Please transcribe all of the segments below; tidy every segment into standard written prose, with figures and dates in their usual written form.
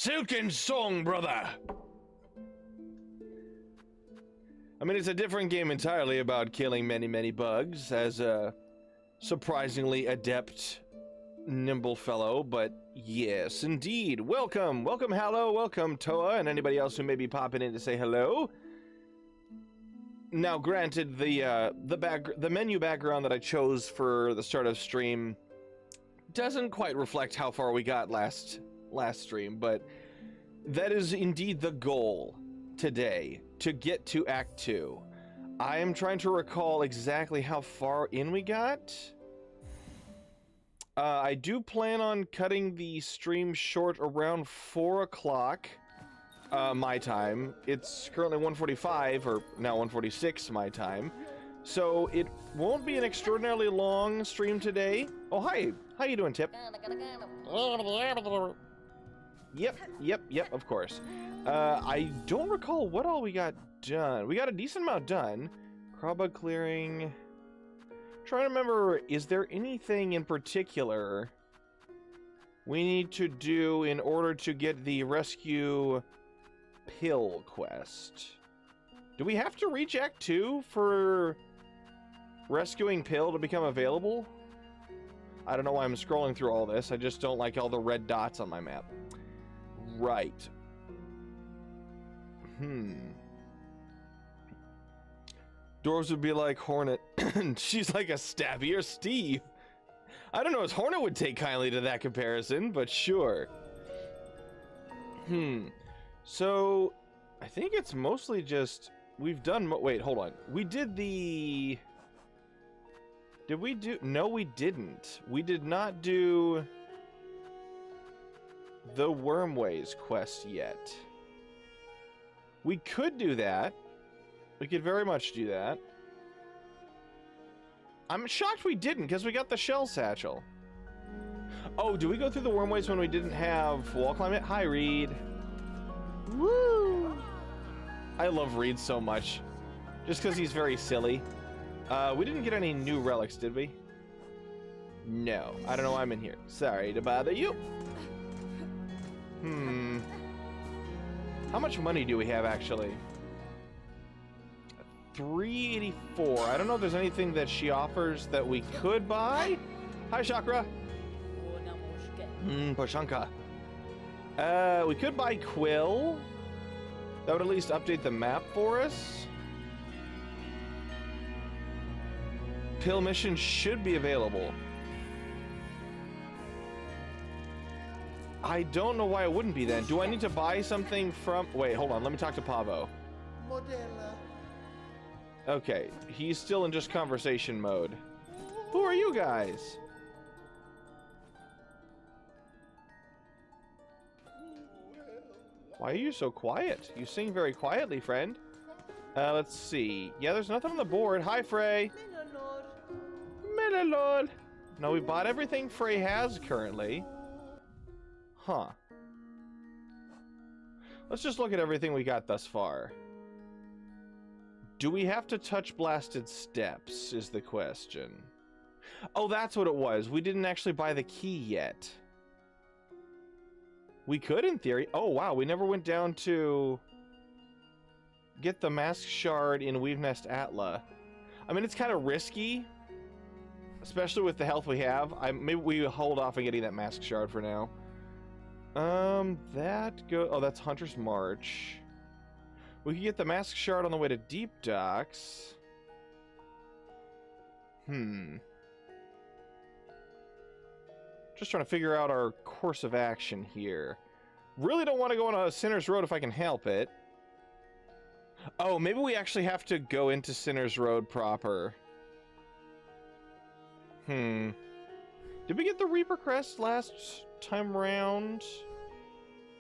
Silksong, brother! I mean, it's a different game entirely about killing many, many bugs as a surprisingly adept, nimble fellow, but yes, indeed. Welcome, welcome, hello, welcome, Toa, and anybody else who may be popping in to say hello. Now, granted, the menu background that I chose for the start of stream doesn't quite reflect how far we got last stream, but that is indeed the goal today, to get to Act 2. I am trying to recall exactly how far in we got. I do plan on cutting the stream short around 4 o'clock my time. It's currently 1:45, or now 1:46 my time. So it won't be an extraordinarily long stream today. Oh, hi. How you doing, Tip? Yep, of course. I don't recall what all we got done. We got a decent amount done. Crowbug clearing. Trying to remember, is there anything in particular we need to do in order to get the rescue pill quest? Do we have to reach Act 2 for rescuing pill to become available? I don't know why I'm scrolling through all this. I just don't like all the red dots on my map. Right. Dwarves would be like Hornet. She's like a stabbier Steve. I don't know if Hornet would take kindly to that comparison, but sure. So, I think it's mostly just... We've done... Wait, hold on. We did the... Did we do... No, we didn't. We did not do the Wormways quest yet. We could do that. We could very much do that. I'm shocked we didn't, because we got the shell satchel. Oh, do we go through the Wormways when we didn't have wall climate? Hi, Reed. Woo! I love Reed so much. Just because he's very silly. We didn't get any new relics, did we? No. I don't know why I'm in here. Sorry to bother you. How much money do we have, actually? 384. I don't know if there's anything that she offers that we could buy. Hi, Chakra. Poshanka. We could buy Quill. That would at least update the map for us. Pill mission should be available. I don't know why it wouldn't be then. Do I need to buy something from... Wait, hold on. Let me talk to Pavo. Okay, he's still in just conversation mode. Who are you guys? Why are you so quiet? You sing very quietly, friend. Let's see. Yeah, there's nothing on the board. Hi, Frey. Melilord. No, we bought everything Frey has currently. Huh. Let's just look at everything we got thus far. Do we have to touch blasted steps, is the question. Oh, that's what it was. We didn't actually buy the key yet. We could, in theory. Oh, wow. We never went down to get the mask shard in Weave Nest Atla. I mean, it's kind of risky, especially with the health we have. Maybe we hold off on getting that mask shard for now. Oh, that's Hunter's March. We could get the mask shard on the way to Deep Docks. Just trying to figure out our course of action here. Really don't want to go on a Sinner's Road if I can help it. Oh, maybe we actually have to go into Sinner's Road proper. Did we get the Reaper Crest last time around?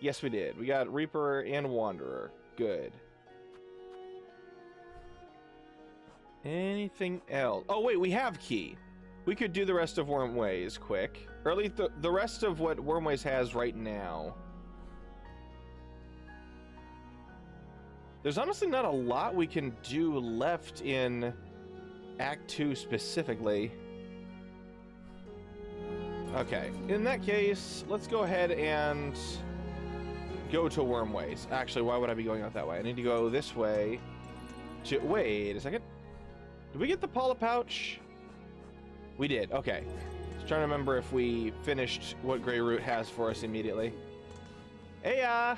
Yes, we did. We got Reaper and Wanderer. Good. Anything else? Oh, wait, we have key. We could do the rest of Wormways quick. Or at least the rest of what Wormways has right now. There's honestly not a lot we can do left in Act 2 specifically. Okay, in that case, let's go ahead and go to Wormways. Actually, why would I be going out that way? I need to go this way to... Wait a second. Did we get the Paula pouch? We did, okay. Just trying to remember if we finished what Grey Root has for us immediately. Heya!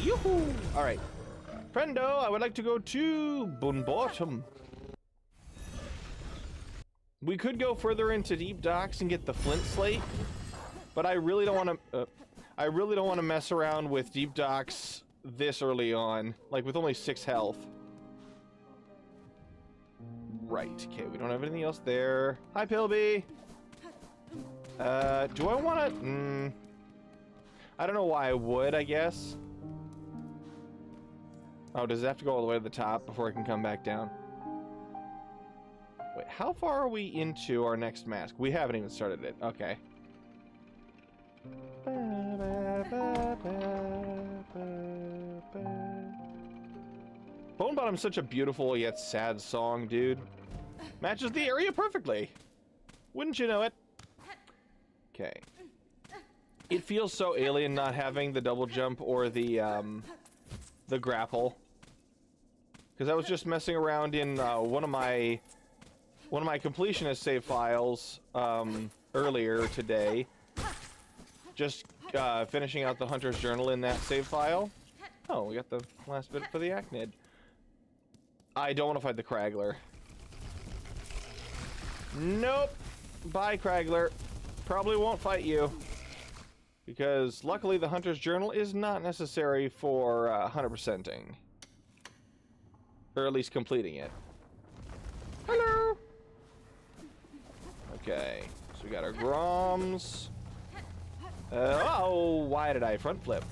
Yoo-hoo! Alright. Friendo, I would like to go to Boon Bottom. We could go further into Deep Docks and get the flint slate, but I really don't want to. I really don't want to mess around with Deep Docks this early on, like with only 6 health. Right. Okay, we don't have anything else there. Hi, Pilby. Do I want to? I don't know why I would. I guess. Oh, does it have to go all the way to the top before I can come back down? Wait, how far are we into our next mask? We haven't even started it. Okay. Bone Bottom's such a beautiful yet sad song, dude. Matches the area perfectly. Wouldn't you know it? Okay. It feels so alien not having the double jump or the grapple. Because I was just messing around in one of my completionist save files earlier today. Just finishing out the Hunter's Journal in that save file. Oh, we got the last bit for the Acnid. I don't want to fight the Kraggler. Nope. Bye, Kraggler. Probably won't fight you. Because luckily the Hunter's Journal is not necessary for 100%ing. Or at least completing it. Hello! Okay, so we got our Groms. Oh, why did I front flip?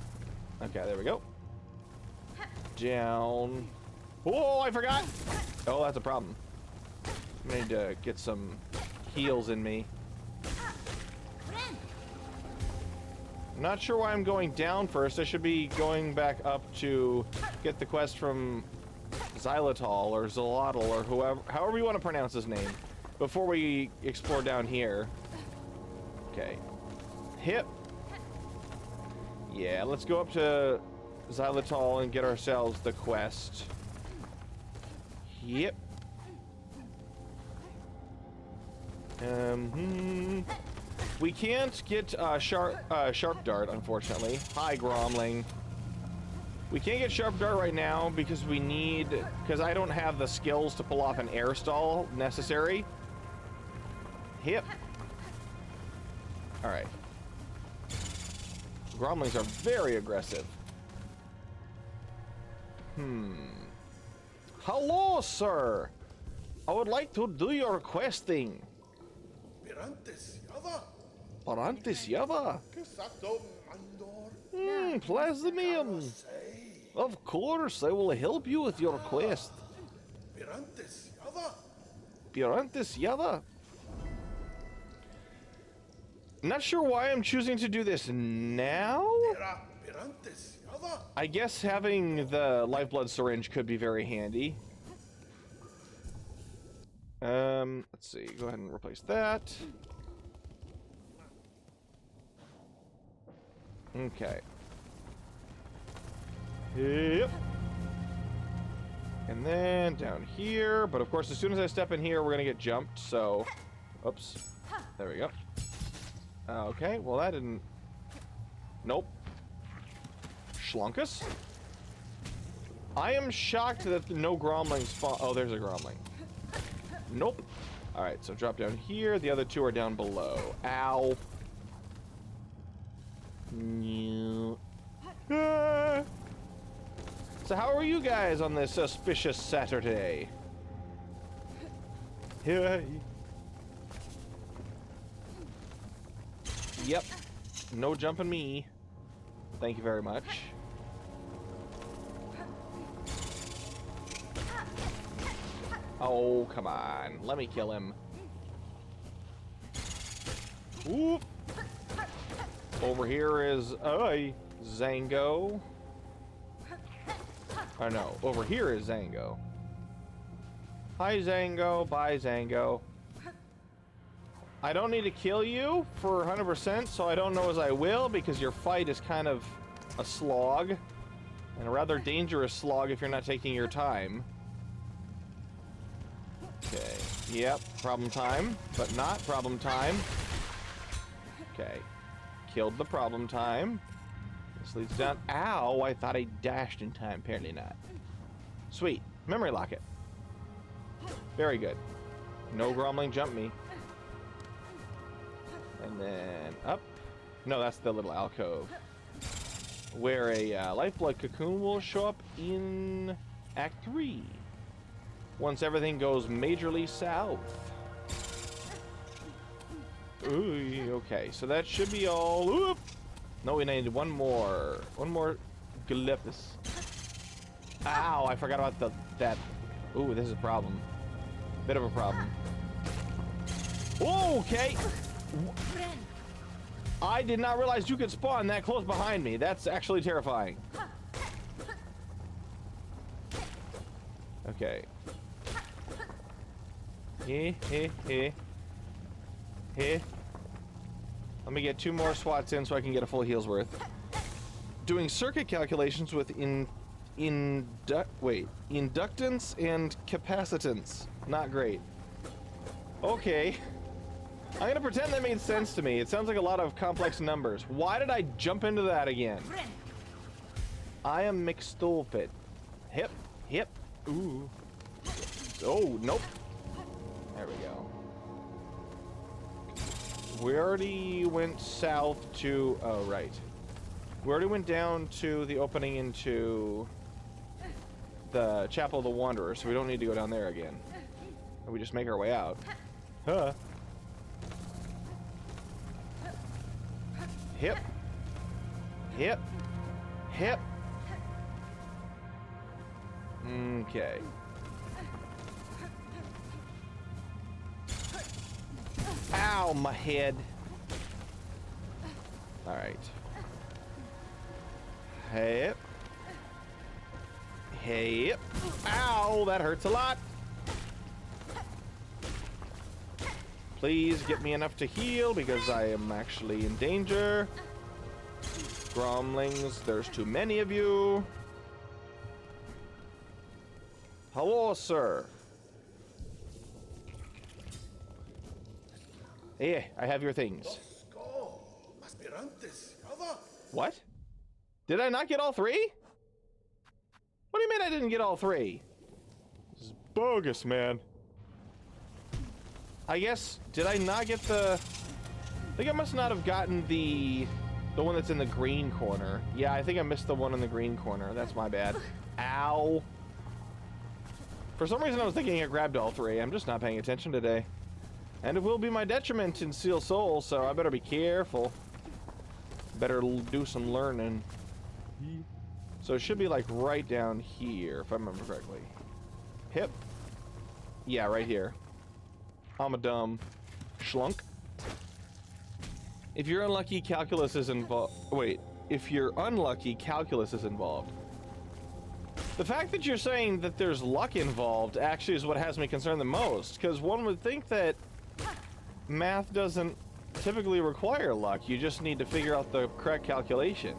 Okay, there we go. Down. Oh, I forgot! Oh, that's a problem. I need to get some heals in me. I'm not sure why I'm going down first. I should be going back up to get the quest from Xylitol or Xylotl or however you want to pronounce his name before we explore down here. Okay. Hip. Yeah, let's go up to Xylitol and get ourselves the quest. Yep. We can't get Sharp Dart, unfortunately. Hi, Gromling. We can't get Sharp Dart right now because because I don't have the skills to pull off an air stall necessary. Hip. Alright. Gromlings are very aggressive. Hello, sir. I would like to do your questing. Parantis Yava. Plasmium. Of course, I will help you with your quest. Pirantis Yava. Not sure why I'm choosing to do this now. I guess having the lifeblood syringe could be very handy. Let's see. Go ahead and replace that. Okay. Yep. And then down here, but of course as soon as I step in here we're gonna get jumped, so oops. There we go. Okay, well that didn't. Nope. Schlunkus? I am shocked that no Gromlings spawn. Oh, there's a Gromling. Nope. Alright, so drop down here. The other two are down below. Ow. So how are you guys on this auspicious Saturday? Yep. No jumping me. Thank you very much. Oh, come on. Let me kill him. Oop. Over here is Zango. Oh no, over here is Zango. Hi Zango, bye Zango. I don't need to kill you for 100%, so I don't know as I will, because your fight is kind of a slog. And a rather dangerous slog if you're not taking your time. Okay, yep, problem time, but not problem time. Okay, killed the problem time. This leads down. Ow! I thought I dashed in time. Apparently not. Sweet. Memory locket. Very good. No grumbling, jump me. And then up. No, that's the little alcove. Where a lifeblood cocoon will show up in Act 3. Once everything goes majorly south. Ooh, okay, so that should be all. Oop. No, we need one more. One more glyphus. Ow, I forgot about that. Ooh, this is a problem. Bit of a problem. Okay. I did not realize you could spawn that close behind me. That's actually terrifying. Okay. Let me get 2 more swats in so I can get a full heal's worth. Doing circuit calculations with inductance and capacitance. Not great. Okay. I'm gonna pretend that made sense to me. It sounds like a lot of complex numbers. Why did I jump into that again? I am McStolfit. Hip. Ooh. Oh, nope. There we go. We already went south to... Oh, right. We already went down to the opening into the Chapel of the Wanderer, so we don't need to go down there again. And we just make our way out. Huh. Hip. Okay. Ow, my head. Alright. Hip. Ow, that hurts a lot. Please get me enough to heal because I am actually in danger. Gromlings, there's too many of you. Hello, sir. Hey, I have your things. What? Did I not get all 3? What do you mean I didn't get all 3? This is bogus, man. I guess, did I not get the... I think I must not have gotten the one that's in the green corner. Yeah, I think I missed the one in the green corner. That's my bad. Ow. For some reason I was thinking I grabbed all 3. I'm just not paying attention today. And it will be my detriment in Seal Soul, so I better be careful. Better do some learning. So it should be like right down here, if I remember correctly. Hip. Yeah, right here. I'm a dumb schlunk. If you're unlucky, calculus is involved. Wait, if you're unlucky, calculus is involved. The fact that you're saying that there's luck involved actually is what has me concerned the most, because one would think that math doesn't typically require luck. You just need to figure out the correct calculation.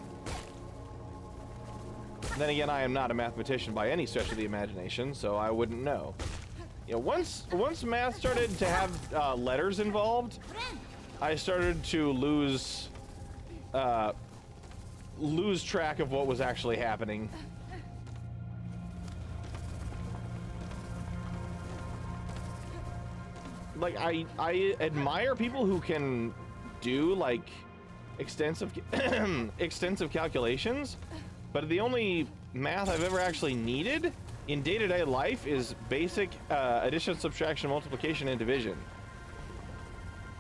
Then again, I am not a mathematician by any stretch of the imagination, so I wouldn't know. You know, once math started to have letters involved, I started to lose track of what was actually happening. Like, I admire people who can do, like, extensive calculations, but the only math I've ever actually needed in day-to-day life is basic addition, subtraction, multiplication, and division.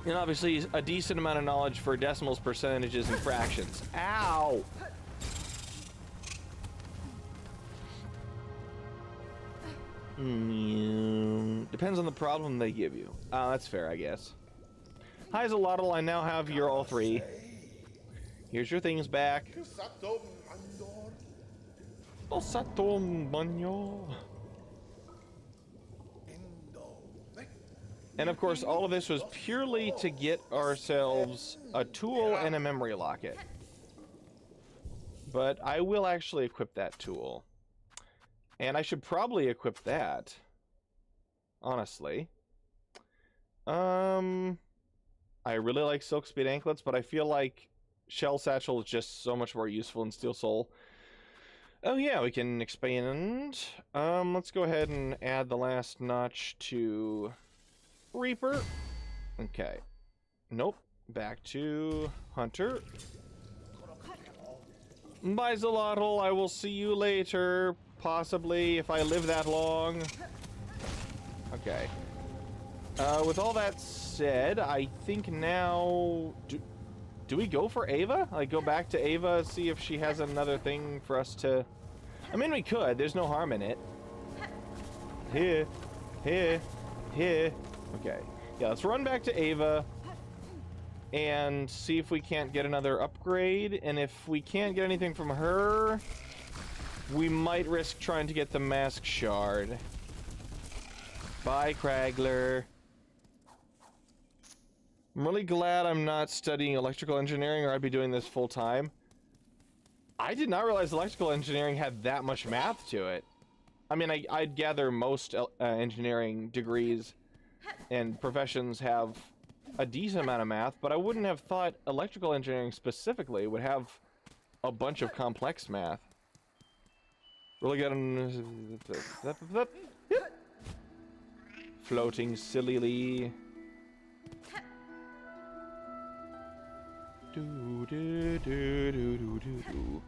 And obviously a decent amount of knowledge for decimals, percentages, and fractions. Ow! Depends on the problem they give you. That's fair, I guess. Hi, Zolotl. I now have your all 3. Here's your things back. And of course, all of this was purely to get ourselves a tool and a memory locket. But I will actually equip that tool. And I should probably equip that. Honestly. I really like Silk Speed Anklets, but I feel like Shell Satchel is just so much more useful in Steel Soul. Oh yeah, we can expand. Let's go ahead and add the last notch to Reaper. Okay. Nope. Back to Hunter. Bye, Zalotl. I will see you later. Possibly, if I live that long. Okay. With all that said, I think now... Do we go for Ava? Like, go back to Ava, see if she has another thing for us to... I mean, we could. There's no harm in it. Here. Here. Here. Okay. Yeah, let's run back to Ava and see if we can't get another upgrade. And if we can't get anything from her, we might risk trying to get the Mask Shard. Bye, Cragler. I'm really glad I'm not studying electrical engineering, or I'd be doing this full time. I did not realize electrical engineering had that much math to it. I mean, I'd gather most engineering degrees and professions have a decent amount of math, but I wouldn't have thought electrical engineering specifically would have a bunch of complex math. Really good on... Floating sillily. Do, do, do, do, do, do.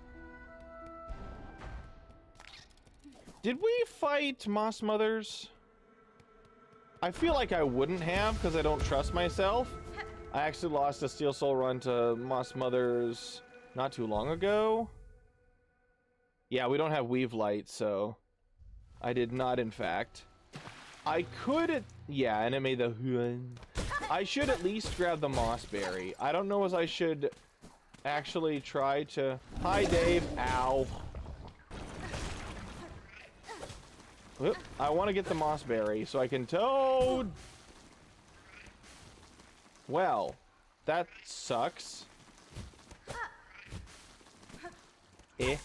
Did we fight Moss Mothers? I feel like I wouldn't have, because I don't trust myself. I actually lost a Steel Soul run to Moss Mothers not too long ago. Yeah, we don't have Weave Light, so... I did not, in fact. I could... Yeah, and it made the... I should at least grab the Moss Berry. I don't know as I should actually try to... Hi, Dave. Ow. Oop, I want to get the Moss Berry so I can toad. Well, that sucks. I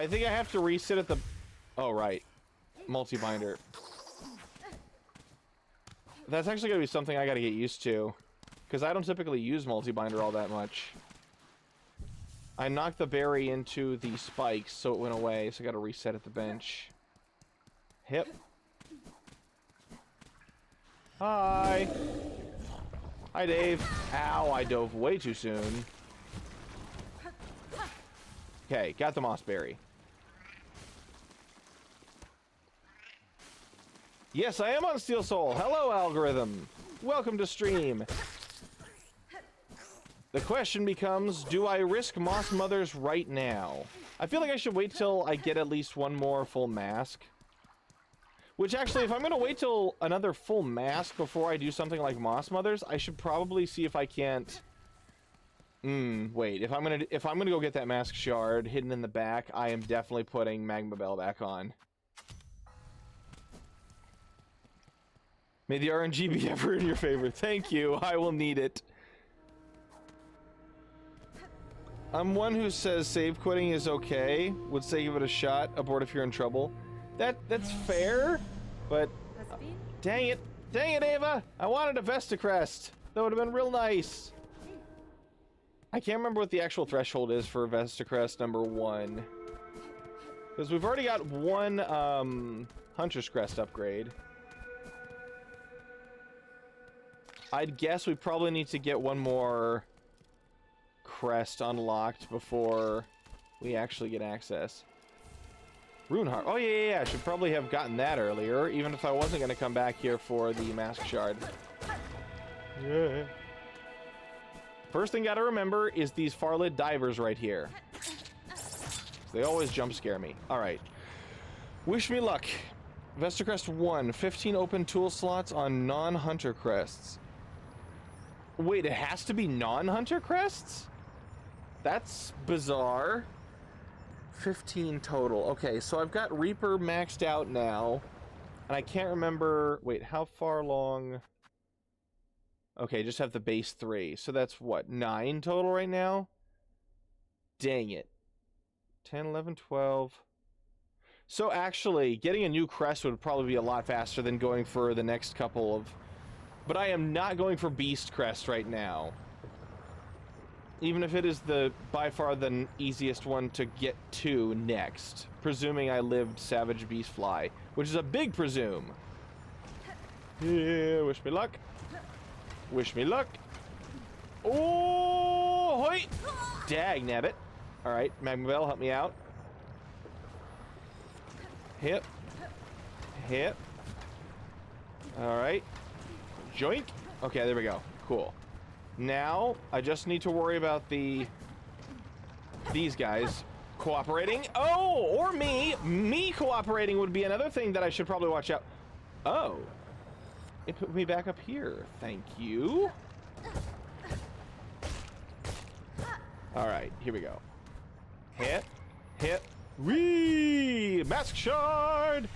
think I have to resit at the... Oh, right. Multi-binder. That's actually going to be something I got to get used to. Because I don't typically use multi-binder all that much. I knocked the berry into the spikes, so it went away. So I got to reset at the bench. Hip. Hi. Hi, Dave. Ow, I dove way too soon. Okay, got the Moss Berry. Yes, I am on Steel Soul. Hello, algorithm. Welcome to stream. The question becomes, do I risk Moss Mothers right now? I feel like I should wait till I get at least one more full mask. Which actually, if I'm going to wait till another full mask before I do something like Moss Mothers, I should probably see if I can't... wait. If I'm gonna go get that Mask Shard hidden in the back, I am definitely putting Magma Bell back on. May the RNG be ever in your favor. Thank you. I will need it. I'm one who says save quitting is okay. Would say give it a shot. Abort if you're in trouble. That's fair, but dang it, Ava! I wanted a Vesta Crest. That would have been real nice. I can't remember what the actual threshold is for Vesta Crest number 1, because we've already got one Hunter's Crest upgrade. I'd guess we probably need to get one more crest unlocked before we actually get access. Runeheart. Oh, yeah. I should probably have gotten that earlier, even if I wasn't going to come back here for the Mask Shard. Yeah. First thing gotta remember is these Farlid divers right here. They always jump scare me. Alright. Wish me luck. Vesta Crest 1. 15 open tool slots on non-hunter crests. Wait, it has to be non-hunter crests? That's bizarre. 15 total. Okay, so I've got Reaper maxed out now. And I can't remember... Wait, how far along... Okay, just have the base 3. So that's what, 9 total right now? Dang it. 10, 11, 12... So actually, getting a new crest would probably be a lot faster than going for the next couple of... But I am not going for Beast Crest right now. Even if it is by far the easiest one to get to next, presuming I lived Savage Beast Fly, which is a big presume. Yeah, wish me luck. Wish me luck. Oh, hoi! Dag nabbit. All right, Magma Bell, help me out. Hit. Hit. All right. Joink. Okay, there we go. Cool. Now, I just need to worry about these guys cooperating. Oh, or me. Me cooperating would be another thing that I should probably watch out. Oh. It put me back up here. Thank you. All right, here we go. Hit. Hit. Whee! Mask Shard!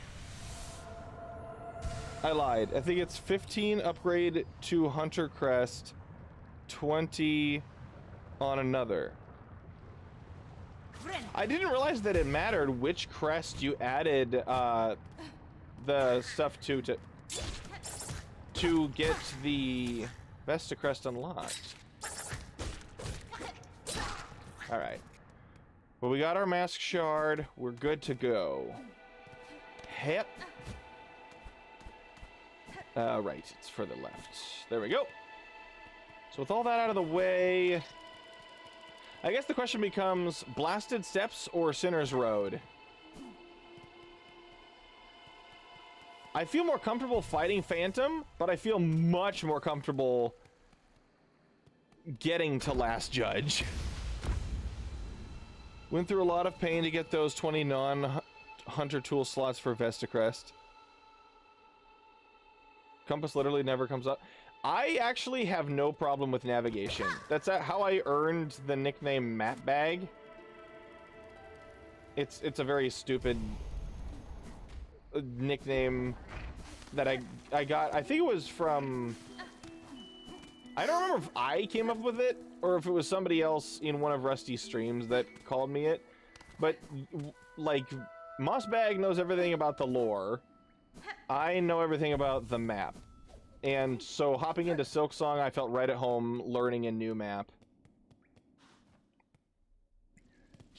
I lied. I think it's 15 upgrade to Hunter Crest, 20 on another. I didn't realize that it mattered which crest you added the stuff to get the Vesta Crest unlocked. Alright. Well, we got our Mask Shard. We're good to go. Hit. Right, it's further left. There we go. So with all that out of the way, I guess the question becomes Blasted Steps or Sinner's Road? I feel more comfortable fighting Phantom, but I feel much more comfortable getting to Last Judge. Went through a lot of pain to get those 20 non-hunter tool slots for Vesta Crest. Compass literally never comes up. I actually have no problem with navigation. That's how I earned the nickname Map Bag. It's a very stupid nickname that I got. I think it was from... I don't remember if I came up with it or if it was somebody else in one of Rusty's streams that called me it. But, like, Mossbag knows everything about the lore. I know everything about the map. And so hopping into Silksong, I felt right at home learning a new map.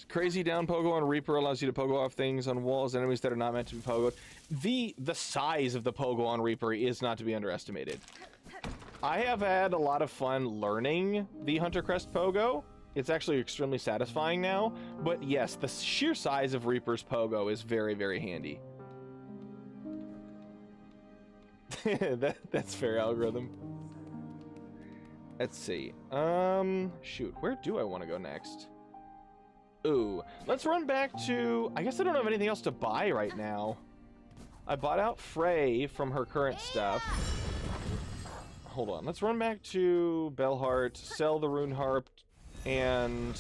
Crazy down pogo on Reaper allows you to pogo off things on walls, enemies that are not meant to be pogoed. The size of the pogo on Reaper is not to be underestimated. I have had a lot of fun learning the Hunter Crest pogo. It's actually extremely satisfying now. But yes, the sheer size of Reaper's pogo is very, very handy. That's fair, algorithm. Let's see. Shoot, where do I want to go next? Ooh, let's run back to... I guess I don't have anything else to buy right now. I bought out Frey from her current stuff. Hold on, let's run back to Bellheart, sell the Rune Harp, and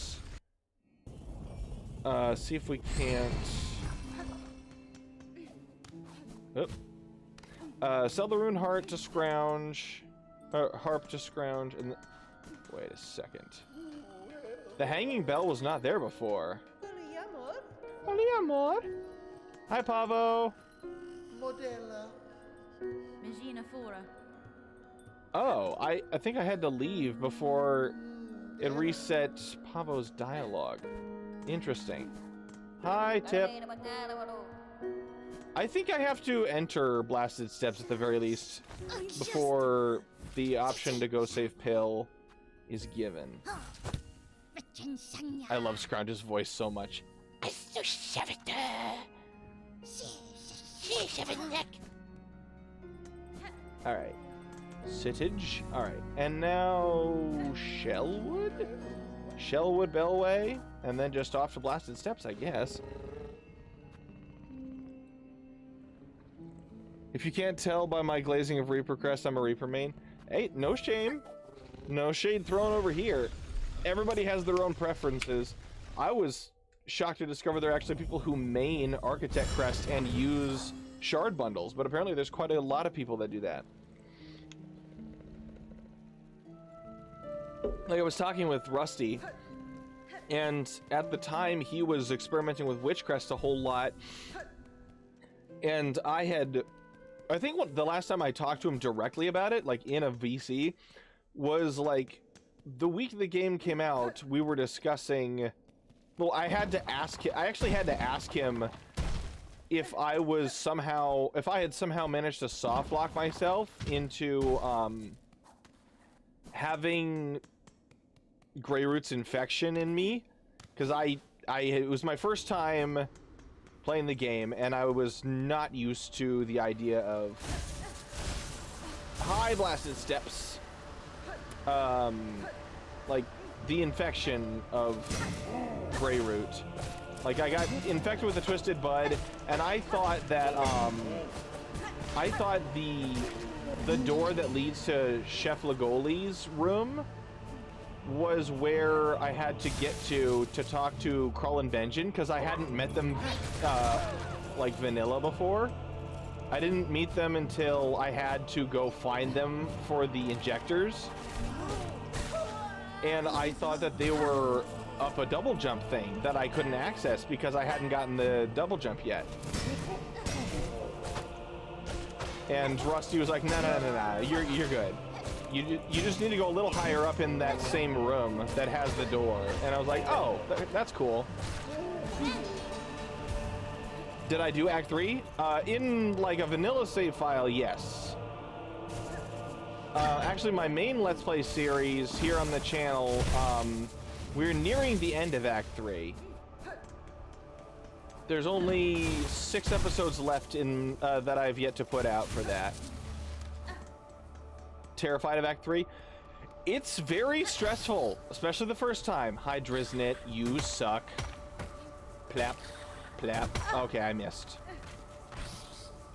see if we can't... Oh. Sell the Rune Heart to Scrounge, Harp to Scrounge, and... Wait a second. The Hanging Bell was not there before. Hola, amor. Hi, Pavo. Modella. Oh, I think I had to leave before it reset Pavo's dialogue. Interesting. Hi, Tip. I think I have to enter Blasted Steps at the very least before the option to go save Pill is given. I love Scrounge's voice so much. Alright. Sittage. Alright. And now... Shellwood? Shellwood Bellway? And then just off to Blasted Steps, I guess. If you can't tell by my glazing of Reaper Crest, I'm a Reaper main. Hey, no shame. No shade thrown over here. Everybody has their own preferences. I was shocked to discover there are actually people who main Architect Crest and use shard bundles, but apparently there's quite a lot of people that do that. Like I was talking with Rusty, and at the time he was experimenting with Witchcrest a whole lot, and I think the last time I talked to him directly about it, like in a VC, was like the week the game came out, we were discussing. Well, I actually had to ask him if I had somehow managed to soft lock myself into having Greyroot's infection in me, because it was my first time playing the game, and I was not used to the idea of high blasted steps, like the infection of Greyroot. Like, I got infected with a twisted bud, and I thought that the door that leads to Chef Legoli's room was where I had to get to talk to Krull and Benjen, because I hadn't met them like vanilla before. I didn't meet them until I had to go find them for the injectors. And I thought that they were up a double jump thing that I couldn't access because I hadn't gotten the double jump yet. And Rusty was like, no, you're good. You just need to go a little higher up in that same room that has the door. And I was like, oh, that's cool. Did I do Act 3? In like a vanilla save file, yes. Actually, my main Let's Play series here on the channel, we're nearing the end of Act 3. There's only 6 episodes left in that I've yet to put out for that. Terrified of Act 3? It's very stressful, especially the first time. Hi, Driznit, you suck. Plap, plap. Okay, I missed.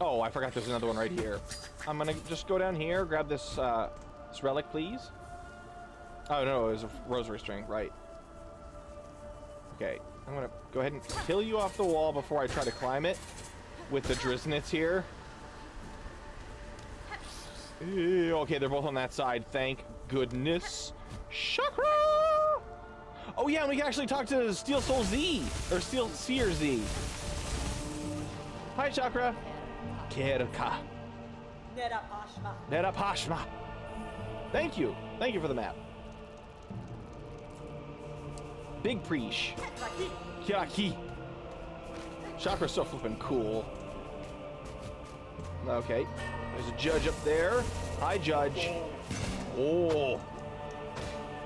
Oh, I forgot there's another one right here. I'm gonna just go down here, grab this relic, please. Oh no, it was a rosary string, right. Okay, I'm gonna go ahead and kill you off the wall before I try to climb it with the Driznits here. Okay, they're both on that side, thank goodness. Chakra! Oh yeah, and we can actually talk to Steel Soul Z, or Steel Seer Z. Hi, Chakra. Kerka. Nerapashma. Thank you for the map. Big Preesh. Kiraki. Chakra's so flippin' cool. Okay. There's a judge up there. Hi, Judge. Oh.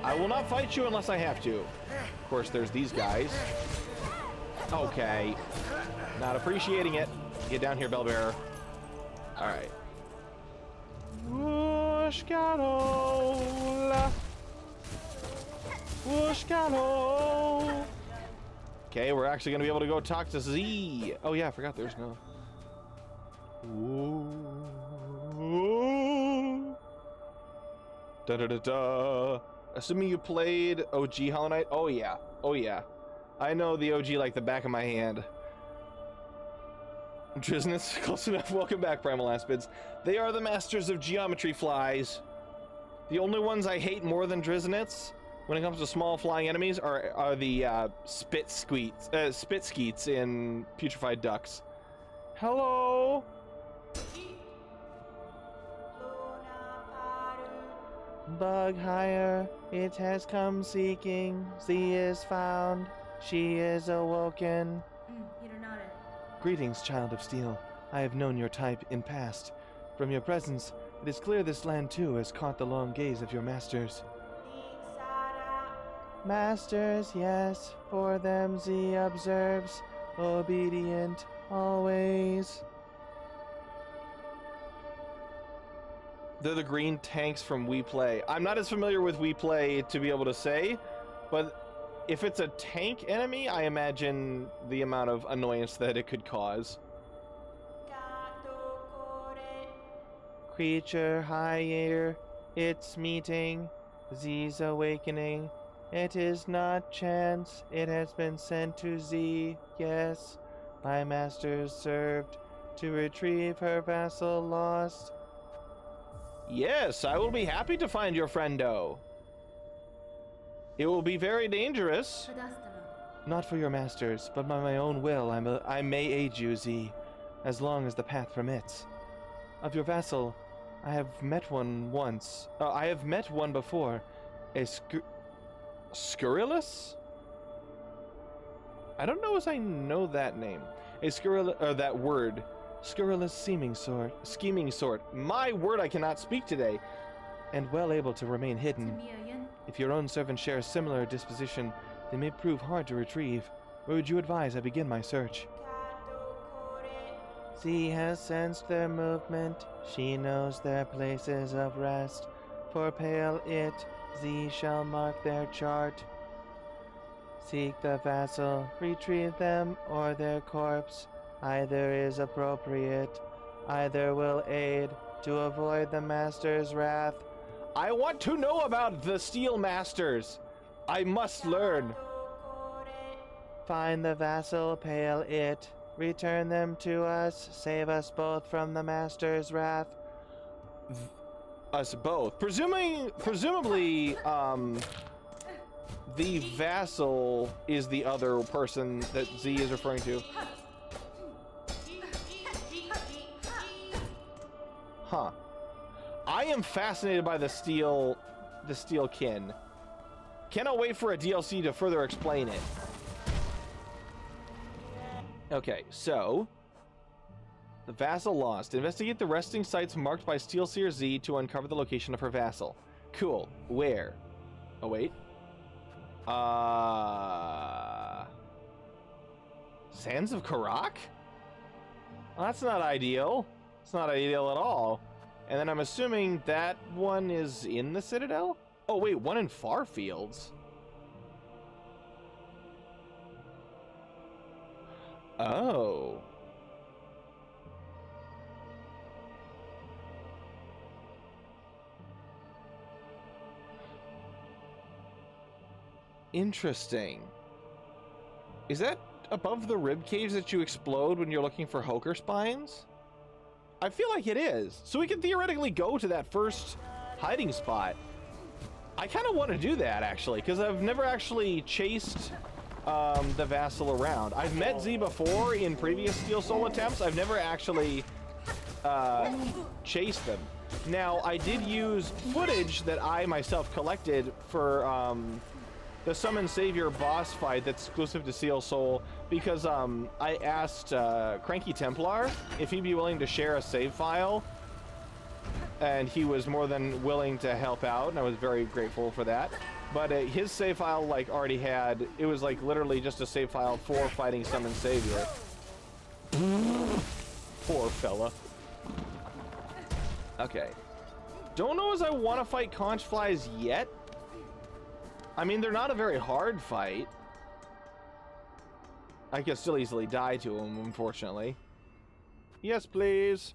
I will not fight you unless I have to. Of course, there's these guys. Okay. Not appreciating it. Get down here, Bellbearer. Alright. Wooshkalola. Wooshkalo. Okay, we're actually going to be able to go talk to Z. Oh, yeah, I forgot there's no... Ooh. Da-da-da-da. Assuming you played OG Hollow Knight? Oh, yeah. Oh, yeah. I know the OG like the back of my hand. Driznits, close enough. Welcome back, Primal Aspids. They are the masters of geometry flies. The only ones I hate more than Driznits when it comes to small flying enemies are the spit skeets in Putrefied Ducks. Hello? Bug higher, it has come seeking. Z is found, she is awoken. Greetings, child of steel. I have known your type in past. From your presence, it is clear this land too has caught the long gaze of your masters. Masters, yes, for them Z observes, obedient always. They're the green tanks from We Play. I'm not as familiar with We Play to be able to say, but if it's a tank enemy, I imagine the amount of annoyance that it could cause. Creature higher, it's meeting, Z's awakening. It is not chance, it has been sent to Z, yes. My masters served to retrieve her vassal lost. Yes, I will be happy to find your friendo. It will be very dangerous. Not for your masters, but by my own will, I may aid you, Z, as long as the path permits. Of your vassal, I have met one once. I have met one before, A Scurrilous? I don't know as I know that name. A scurrilous, or that word. Scurrilous scheming sort. My word, I cannot speak today. And well able to remain hidden. If your own servant shares similar disposition, they may prove hard to retrieve. Where would you advise I begin my search? She has sensed their movement. She knows their places of rest. For pale it, Z shall mark their chart. Seek the vassal, retrieve them or their corpse. Either is appropriate, either will aid to avoid the master's wrath. I want to know about the Steel Masters. I must learn. Find the vassal, pale it. Return them to us. Save us both from the master's wrath. Us both. Presumably, the vassal is the other person that Z is referring to. Huh. I am fascinated by the steel kin. Cannot wait for a DLC to further explain it. Okay, so the vassal lost. Investigate the resting sites marked by Steel Seer Z to uncover the location of her vassal. Cool. Where? Oh wait. Sands of Karak? Well, that's not ideal. It's not ideal at all. And then I'm assuming that one is in the Citadel? Oh wait, one in Farfields. Oh. Interesting. Is that above the rib cage that you explode when you're looking for Hoker spines? I feel like it is. So we can theoretically go to that first hiding spot. I kind of want to do that, actually, because I've never actually chased the vassal around. I've met Z before in previous Steel Soul attempts. I've never actually chased them. Now, I did use footage that I myself collected for the Summon Savior boss fight that's exclusive to Steel Soul, because I asked Cranky Templar if he'd be willing to share a save file, and he was more than willing to help out, and I was very grateful for that. But his save file, like, already had, it was like literally just a save file for fighting Summon Savior. Poor fella. Okay. Don't know as I want to fight conch flies yet. I mean, they're not a very hard fight. I could still easily die to them, unfortunately. Yes, please.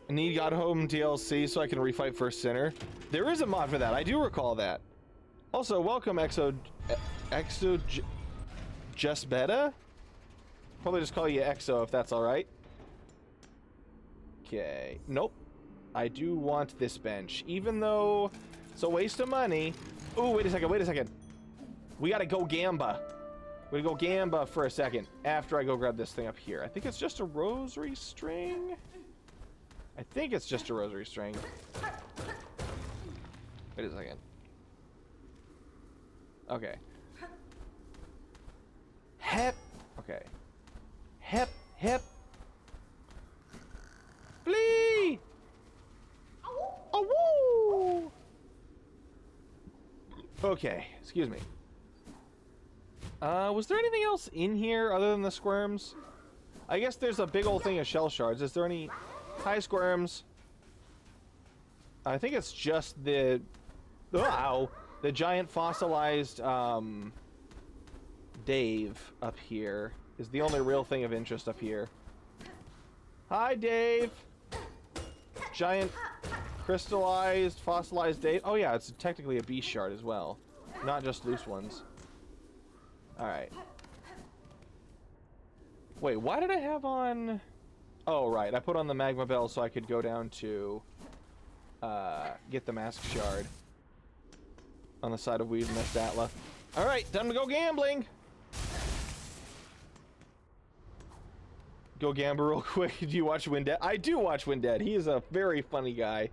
I need God Home DLC so I can refight First Sinner. There is a mod for that. I do recall that. Also, welcome Just Beta? Probably just call you Exo if that's alright. Okay. Nope. I do want this bench, even though it's a waste of money. Oh, wait a second. We gotta go Gamba. We gotta go Gamba for a second after I go grab this thing up here. I think it's just a rosary string. Wait a second. Okay. Hep. Okay. Hep. Flee! Oh, woo! Okay, excuse me. Was there anything else in here other than the squirms? I guess there's a big old thing of shell shards. Is there any... Hi, squirms. I think it's just the... Wow! The giant fossilized, Dave up here is the only real thing of interest up here. Hi, Dave! Giant crystallized, fossilized Dave. Oh yeah, it's technically a beast shard as well. Not just loose ones. Alright. Wait, why did I have on... Oh, right. I put on the magma bell so I could go down to get the mask shard on the side of Weed Nest Atla. Alright, time to go gambling! go Gamba real quick. Do you watch Windead? I do watch Windead. He is a very funny guy.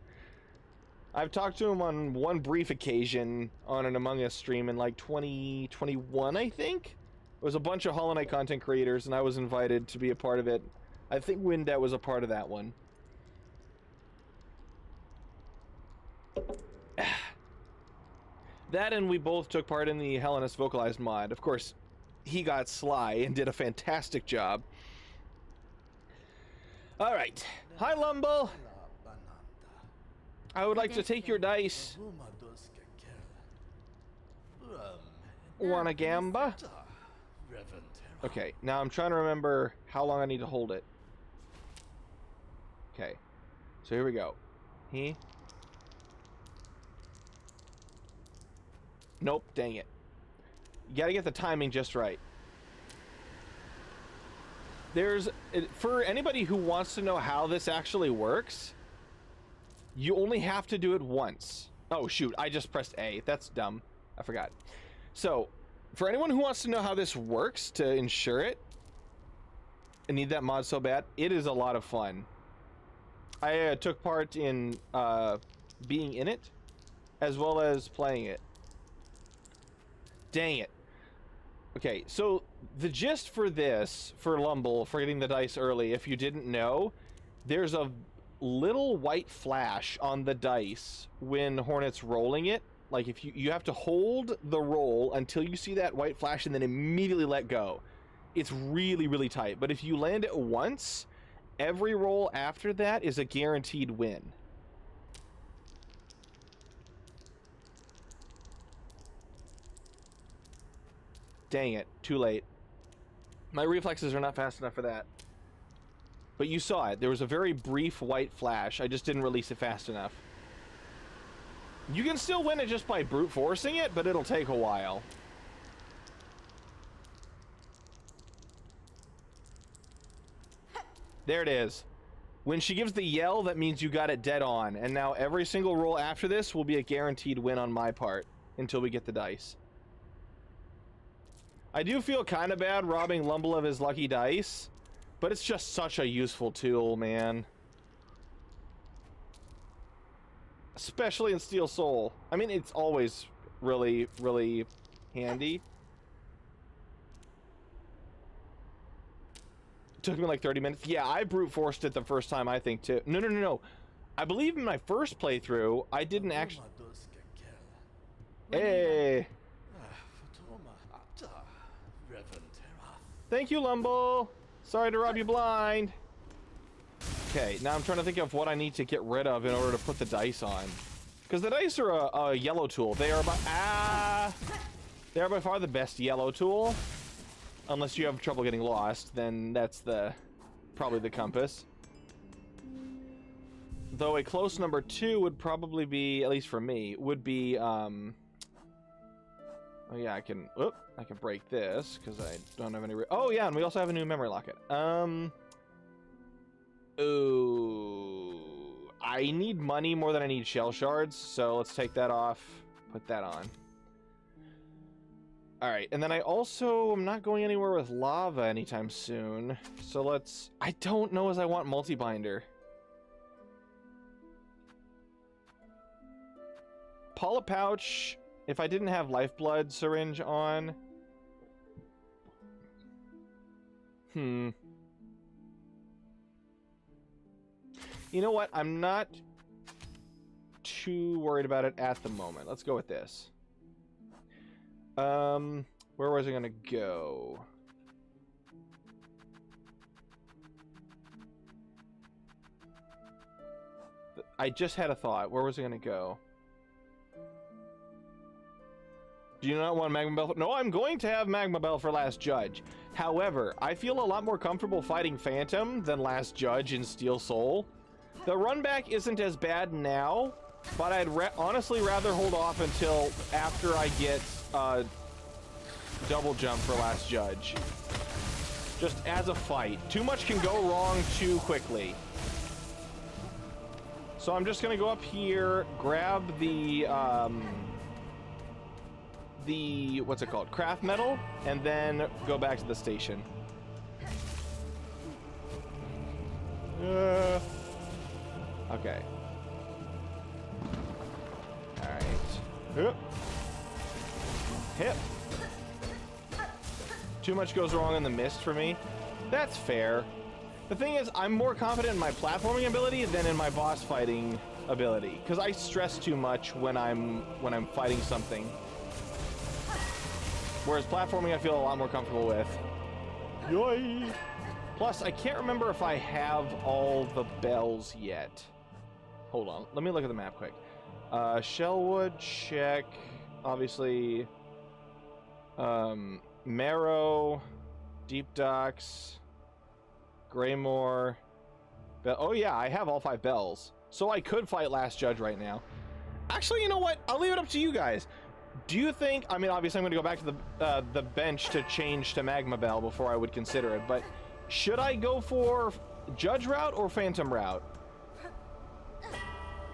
I've talked to him on one brief occasion on an Among Us stream in like 2021, I think. It was a bunch of Hollow Knight content creators, and I was invited to be a part of it. I think Windead was a part of that one. That, and we both took part in the Hellenist Vocalized mod. Of course, he got sly and did a fantastic job. Alright. Hi, Lumble! I would like to take your dice. Wanna Gamba? Okay, now I'm trying to remember how long I need to hold it. Okay, so here we go. Nope, dang it. You gotta get the timing just right. For anybody who wants to know how this actually works, you only have to do it once. Oh shoot, I just pressed A. That's dumb. I forgot. So, for anyone who wants to know how this works to ensure it, I need that mod so bad, it is a lot of fun. I took part in being in it, as well as playing it. Dang it. Okay, so the gist for this, for Lumble, for getting the dice early, if you didn't know, there's a little white flash on the dice when Hornet's rolling it. Like, if you have to hold the roll until you see that white flash and then immediately let go. It's really, really tight. But if you land it once, every roll after that is a guaranteed win. Dang it, too late. My reflexes are not fast enough for that. But you saw it. There was a very brief white flash. I just didn't release it fast enough. You can still win it just by brute forcing it, but it'll take a while. There it is. When she gives the yell, that means you got it dead on. And now every single roll after this will be a guaranteed win on my part until we get the dice. I do feel kind of bad robbing Lumble of his lucky dice, but it's just such a useful tool, man. Especially in Steel Soul. I mean, it's always really, really handy. It took me like 30 minutes. Yeah, I brute forced it the first time, I think, too. No. I believe in my first playthrough, I didn't actually... Hey! Thank you, Lumble! Sorry to rob you blind. Okay, now I'm trying to think of what I need to get rid of in order to put the dice on. Because the dice are a yellow tool. They are they are by far the best yellow tool. Unless you have trouble getting lost, then that's probably the compass. Though a close number 2 would probably be, at least for me, would be oh yeah, I can break this because I don't have any. Oh yeah, and we also have a new memory locket. Ooh, I need money more than I need shell shards, so let's take that off, put that on. All right, and then I also am not going anywhere with lava anytime soon, so let's. I don't know as I want multi-binder. Polyp pouch. If I didn't have lifeblood syringe on... You know what? I'm not too worried about it at the moment. Let's go with this. Where was I gonna go? I just had a thought. Where was I gonna go? Do you not want Magma Bell? No, I'm going to have Magma Bell for Last Judge. However, I feel a lot more comfortable fighting Phantom than Last Judge in Steel Soul. The run back isn't as bad now, but I'd honestly rather hold off until after I get double jump for Last Judge. Just as a fight. Too much can go wrong too quickly. So I'm just gonna go up here, grab the what's it called? Craft metal, and then go back to the station. Okay. Alright. Hip. Hip. Too much goes wrong in the mist for me. That's fair. The thing is, I'm more confident in my platforming ability than in my boss fighting ability, because I stress too much when I'm fighting something. Whereas platforming, I feel a lot more comfortable with. Yoy! Plus, I can't remember if I have all the bells yet. Hold on, let me look at the map quick. Shellwood, check. Obviously, Marrow, Deep Docks, Greymore. Oh yeah, I have all 5 bells. So I could fight Last Judge right now. Actually, you know what? I'll leave it up to you guys. Do you think, I mean, obviously I'm going to go back to the bench to change to Magma Bell before I would consider it, but should I go for Judge route or Phantom route?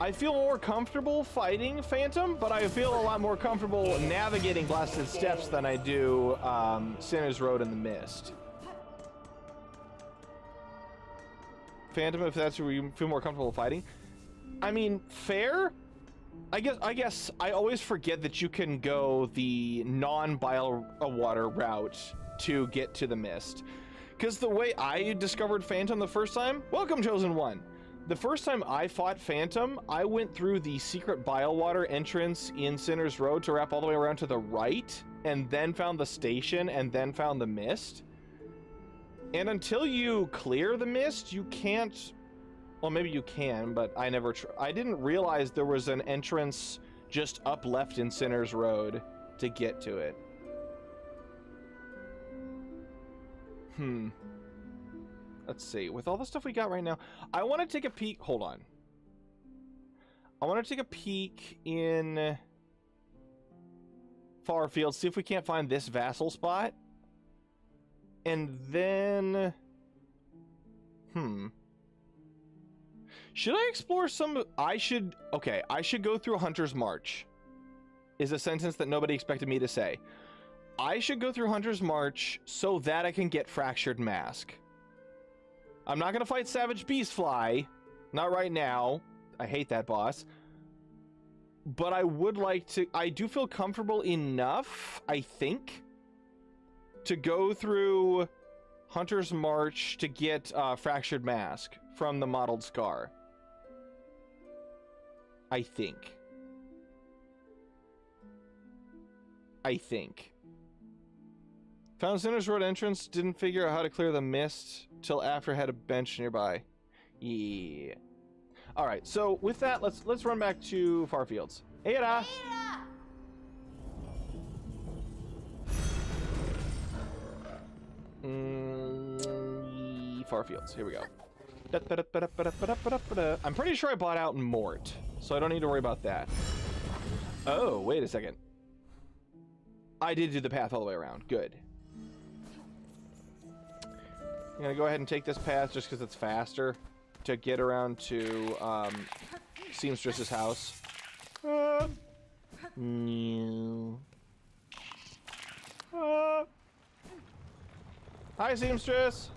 I feel more comfortable fighting Phantom, but I feel a lot more comfortable navigating Blasted Steps than I do Sinner's Road in the Mist. Phantom, if that's where you feel more comfortable fighting. I mean, fair? I guess I always forget that you can go the non-bile water route to get to the Mist. Because the way I discovered Phantom the first time, welcome Chosen One. The first time I fought Phantom, I went through the secret bile water entrance in Sinner's Road to wrap all the way around to the right, and then found the station, and then found the Mist. And until you clear the Mist, you can't... Well, maybe you can, but I never... I didn't realize there was an entrance just up left in Sinner's Road to get to it. Let's see. With all the stuff we got right now, I want to take a peek. Hold on. I want to take a peek in Farfield, see if we can't find this vassal spot. And then... Should I explore some... Okay, I should go through Hunter's March. Is a sentence that nobody expected me to say. I should go through Hunter's March so that I can get Fractured Mask. I'm not going to fight Savage Beastfly. Not right now. I hate that boss. But I would like to... I do feel comfortable enough, I think, to go through Hunter's March to get Fractured Mask from the Mottled Scar. I think. Found Sinner's Road entrance, didn't figure out how to clear the mist till after I had a bench nearby. Yeah. All right, so with that, let's run back to Farfields. Eira! Farfields, here we go. I'm pretty sure I bought out in Mort, so I don't need to worry about that. Oh, wait a second. I did do the path all the way around. Good. I'm gonna go ahead and take this path just because it's faster to get around to Seamstress's house. Hi, Seamstress.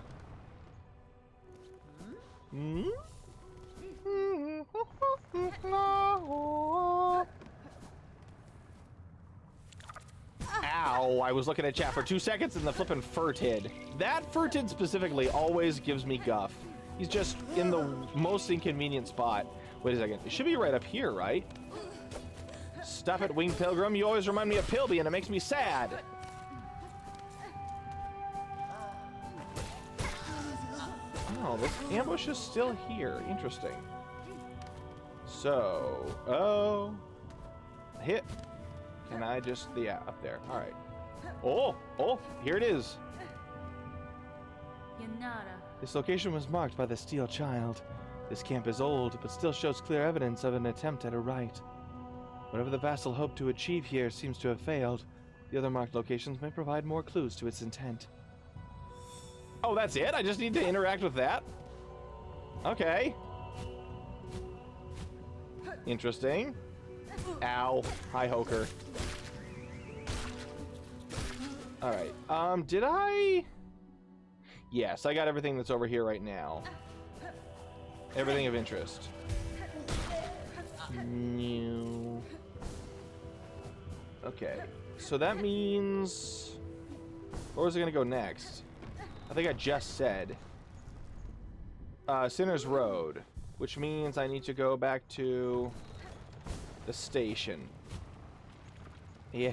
Ow, I was looking at chat for 2 seconds and the flippin' Furtid. That Furtid specifically always gives me guff. He's just in the most inconvenient spot. Wait a second, it should be right up here, right? Stop it, Winged Pilgrim, you always remind me of Pilby and it makes me sad. Oh, this ambush is still here, interesting. So, hit. Can I just, yeah, up there. All right. Oh, here it is. This location was marked by the Steel Child. This camp is old, but still shows clear evidence of an attempt at a rite. Whatever the vassal hoped to achieve here seems to have failed. The other marked locations may provide more clues to its intent. Oh, that's it? I just need to interact with that? Okay. Interesting. Ow. Hi, Hoker. Alright. Did I... Yes, I got everything that's over here right now. Everything of interest. New. Okay, so that means... Where was it gonna go next? I think I just said. Sinner's Road, which means I need to go back to the station. Yeah.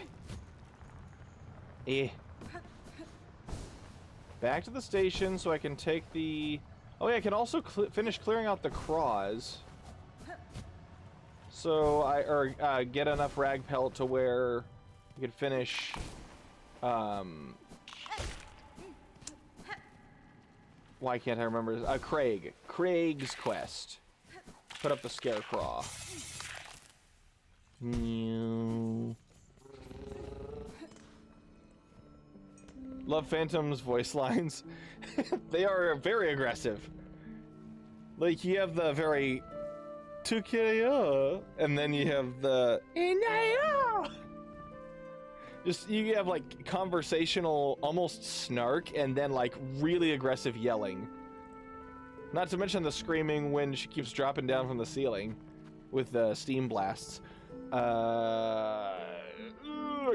Yeah. Back to the station so I can take the... Oh yeah, I can also finish clearing out the craws. So get enough rag pelt to where we could finish why can't I remember this? Craig's quest. Put up the scarecrow. Love Phantom's voice lines. They are very aggressive. Like, you have the very... and then you have the... Just, you have, like, conversational, almost snark, and then, like, really aggressive yelling. Not to mention the screaming when she keeps dropping down from the ceiling with the steam blasts.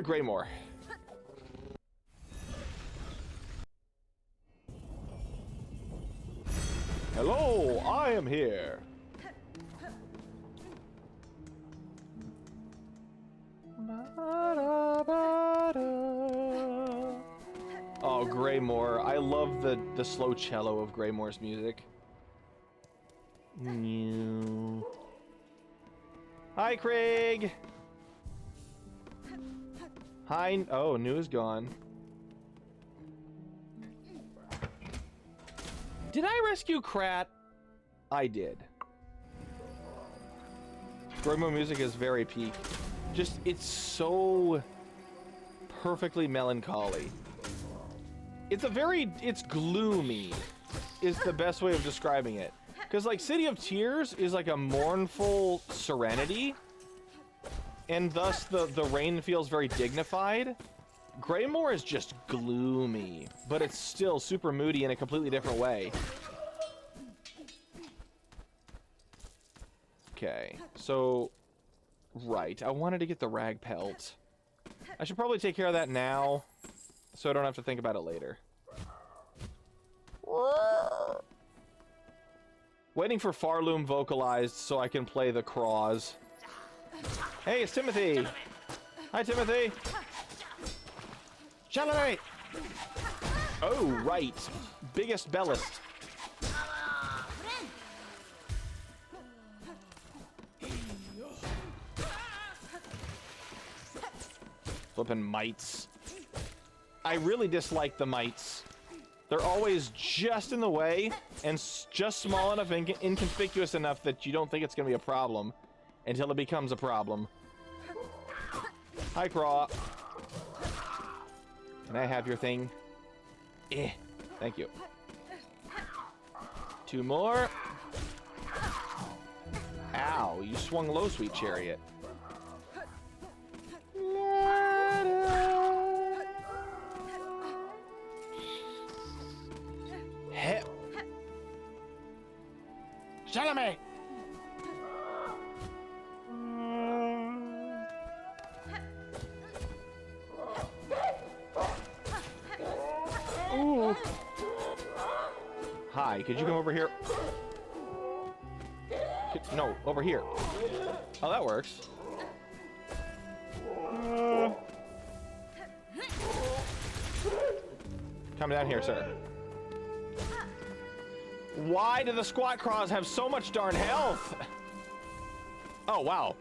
Greymore. Hello, I am here. Oh, Greymore. I love the slow cello of Greymore's music. Hi, Craig. Hi. Oh, New is gone. Did I rescue Krat? I did. Greymore music is very peak. Just, it's so perfectly melancholy. It's gloomy, is the best way of describing it. Because, like, City of Tears is like a mournful serenity, and thus the rain feels very dignified. Greymore is just gloomy, but it's still super moody in a completely different way. Okay, so... Right, I wanted to get the rag pelt. I should probably take care of that now, so I don't have to think about it later. Waiting for Pharloom vocalized so I can play the craws. Hey, it's Timothy! Hi, Timothy! Chalamet! Oh, right. Biggest bellist. Flippin' mites. I really dislike the mites. They're always just in the way and just small enough and inconspicuous enough that you don't think it's gonna be a problem until it becomes a problem. Hi, Craw. Can I have your thing? Thank you. 2 more. Ow, you swung low, sweet chariot. Hep. Chalamet! Ooh. Hi, could you come over here? No, over here. Oh, that works. Come down here, sir. Why do the squat craws have so much darn health? Oh, wow.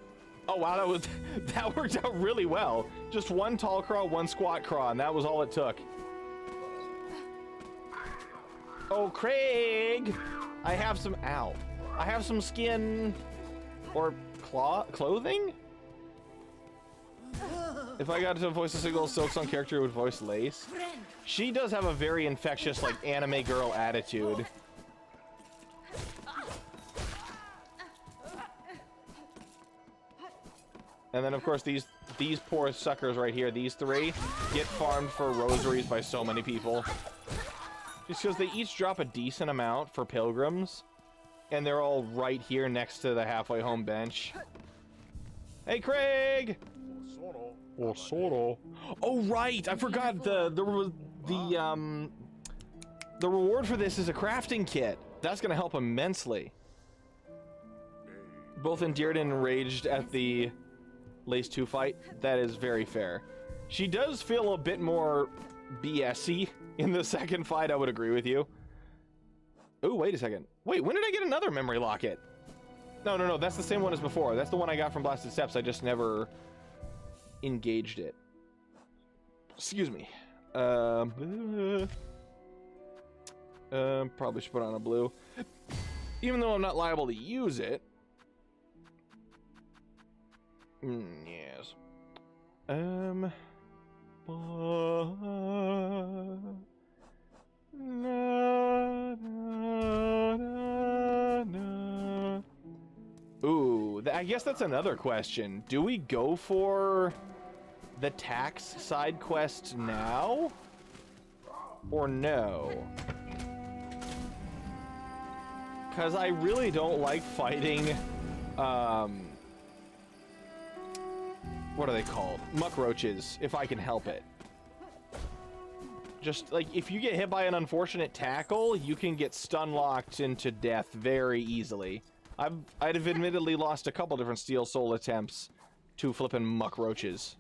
Oh, wow, that worked out really well. Just 1 tall craw, 1 squat craw, and that was all it took. Oh, Craig! I have some, ow. I have some skin or clothing? If I got to voice a single Silksong character who would voice Lace. She does have a very infectious, like, anime girl attitude. And then, of course, these poor suckers right here, these 3, get farmed for rosaries by so many people. Just because they each drop a decent amount for pilgrims. And they're all right here next to the halfway home bench. Hey, Craig! Oh, right! I forgot the reward for this is a crafting kit. That's gonna help immensely. Both endeared and enraged at the Lace 2 fight. That is very fair. She does feel a bit more BS-y in the second fight, I would agree with you. Ooh, wait a second. Wait, when did I get another memory locket? No, that's the same one as before. That's the one I got from Blasted Steps. I just never engaged it. Excuse me. Probably should put on a blue. Even though I'm not liable to use it. Yes. Ooh, I guess that's another question. Do we go for the tax side quest now? Or no? Because I really don't like fighting, what are they called? Muck roaches, if I can help it. Just, like, if you get hit by an unfortunate tackle, you can get stun-locked into death very easily. I'd have admittedly lost a couple different Steel Soul attempts to flippin' muck roaches.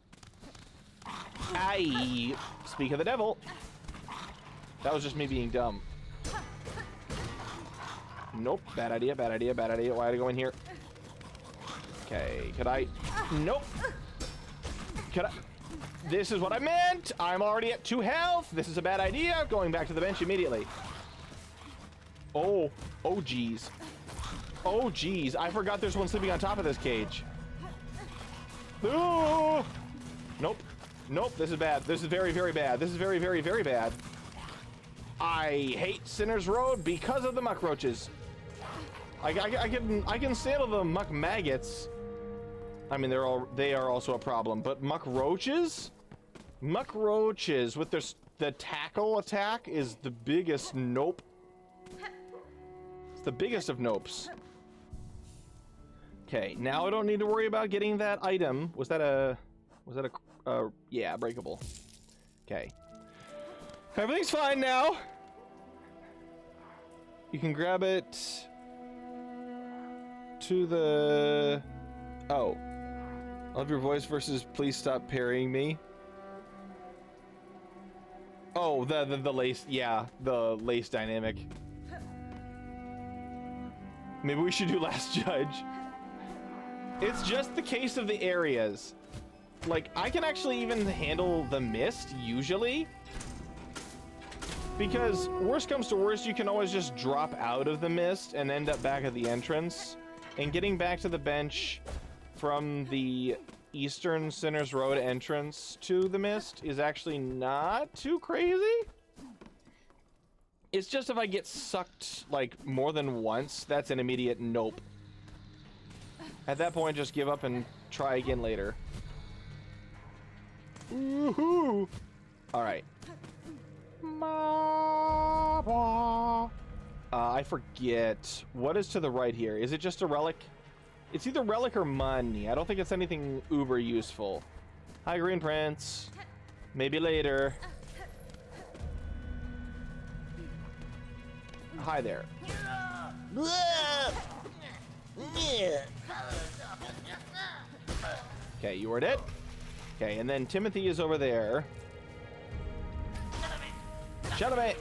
Aye! Speak of the devil. That was just me being dumb. Nope. Bad idea, bad idea, bad idea. Why did I go in here? Okay, could I? Nope. Could I? This is what I meant! I'm already at 2 health! This is a bad idea! Going back to the bench immediately. Oh. Oh, geez. Oh, geez. I forgot there's one sleeping on top of this cage. Ooh! Nope. Nope, this is bad. This is very, very bad. This is very, very, very bad. I hate Sinner's Road because of the muck roaches. I can handle the muck maggots. I mean, they are also a problem, but muck roaches? Muck roaches with the tackle attack is the biggest nope. It's the biggest of nopes. Okay, now I don't need to worry about getting that item. Was that a yeah, breakable. Okay. Everything's fine now. You can grab it to the... Oh. I love your voice versus please stop parrying me. Oh, the lace, yeah, the lace dynamic. Maybe we should do Last Judge. It's just the case of the areas. Like, I can actually even handle the mist, usually. Because, worst comes to worst, you can always just drop out of the mist and end up back at the entrance. And getting back to the bench from the Eastern Sinner's Road entrance to the mist is actually not too crazy. It's just if I get sucked, like, more than once, that's an immediate nope. At that point, just give up and try again later. Woohoo! Alright. I forget. What is to the right here? Is it just a relic? It's either relic or money. I don't think it's anything uber useful. Hi, Green Prince. Maybe later. Hi there. Okay, you are dead. Okay, and then Timothy is over there. Chalamet!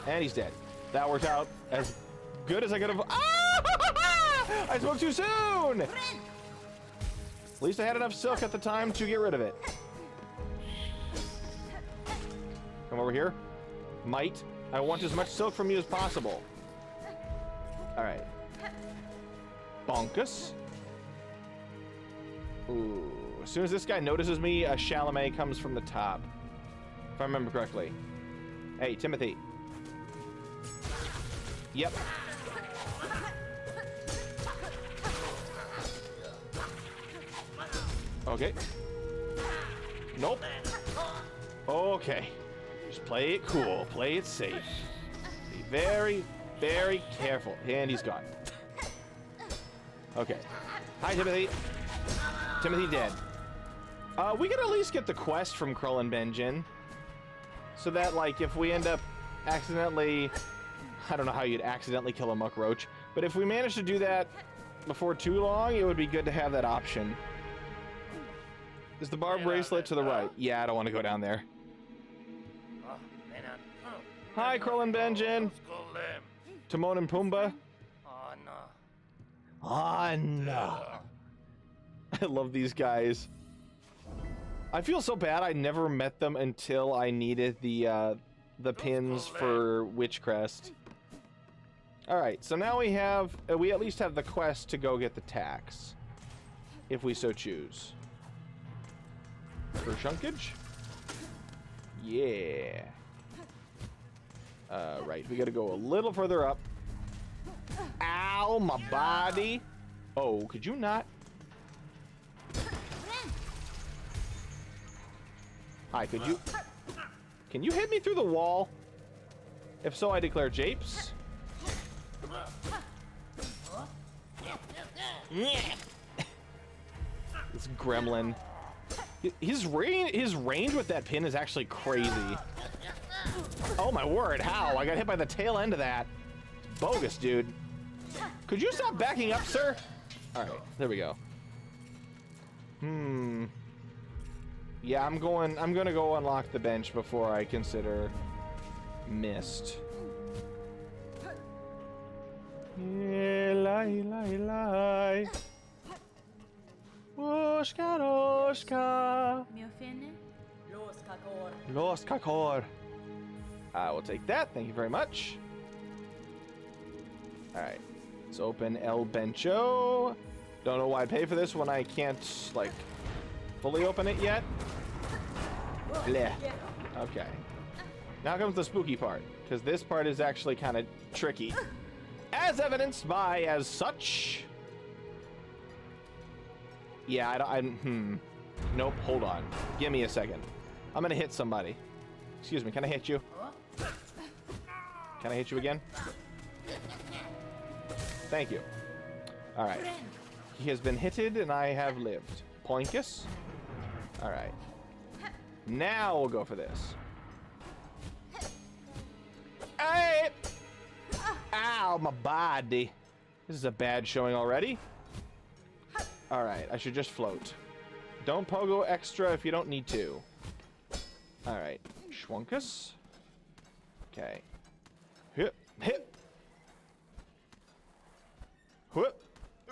And he's dead. That worked out as good as I could have. Ah! I spoke too soon! At least I had enough silk at the time to get rid of it. Come over here. Might. I want as much silk from you as possible. Alright. Bonkus. Ooh. As soon as this guy notices me, a Chalamet comes from the top. If I remember correctly. Hey, Timothy. Yep. Okay. Nope. Okay. Just play it cool. Play it safe. Be very, Very careful. And he's gone. Okay. Hi, Timothy. Timothy dead. We can at least get the quest from Krull and Benjin. So that, like, if we end up accidentally... I don't know how you'd accidentally kill a muck roach. But if we manage to do that before too long, it would be good to have that option. Is the bar bracelet to the right? Yeah, I don't want to go down there. Hi, Krull and Benjin. Timon and Pumbaa. Oh, no. I love these guys. I feel so bad I never met them until I needed the pins for Witchcrest. Alright, so now we at least have the quest to go get the tax. If we so choose. For Shunkage? Yeah. Right, we gotta go a little further up. Ow, my body. Oh, could you not? Hi, could you? Can you hit me through the wall? If so, I declare japes. This gremlin. His range with that pin is actually crazy. Oh my word, how? I got hit by the tail end of that. It's bogus, dude. Could you stop backing up, sir? Alright, there we go. Yeah, I'm gonna go unlock the bench before I consider mist. Eli. Oshka. Los Kakor. I will take that. Thank you very much. Alright. Let's open El Bencho. Don't know why I'd pay for this when I can't, like, fully open it yet. Bleh. Okay. Now comes the spooky part, because this part is actually kind of tricky. As evidenced by as such. Yeah, Nope, hold on. Give me a second. I'm gonna hit somebody. Excuse me, can I hit you? Can I hit you again? Thank you. Alright. He has been hitted and I have lived. Poinkus. Alright. Now we'll go for this. Hey! Ow, my body. This is a bad showing already. Alright, I should just float. Don't pogo extra if you don't need to. Alright. Schwunkus. Okay. Hip. Hip. Whoop.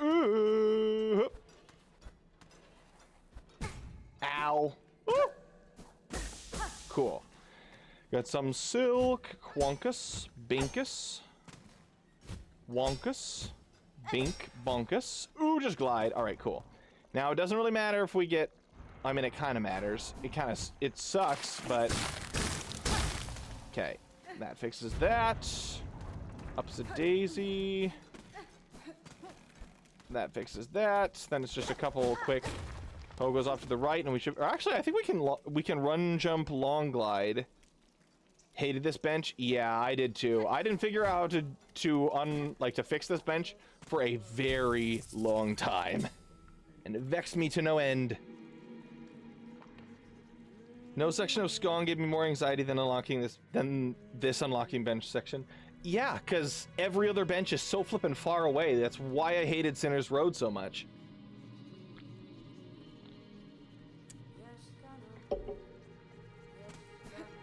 Ooh. Ow. Ooh. Cool. Got some silk. Quonkus. Binkus. Wonkus. Bink. Bonkus. Ooh, just glide. Alright, cool. Now, it doesn't really matter if we get... I mean, it kind of matters. It sucks, but... Okay. That fixes that. Ups a daisy. That fixes that. Then it's just a couple quick pogos off to the right, and we should... Or actually, I think we can run, jump, long glide. Hated this bench? Yeah, I did too. I didn't figure out how to fix this bench for a very long time. And it vexed me to no end. No section of Skong gave me more anxiety than this unlocking bench section. Yeah, because every other bench is so flippin' far away. That's why I hated Sinner's Road so much.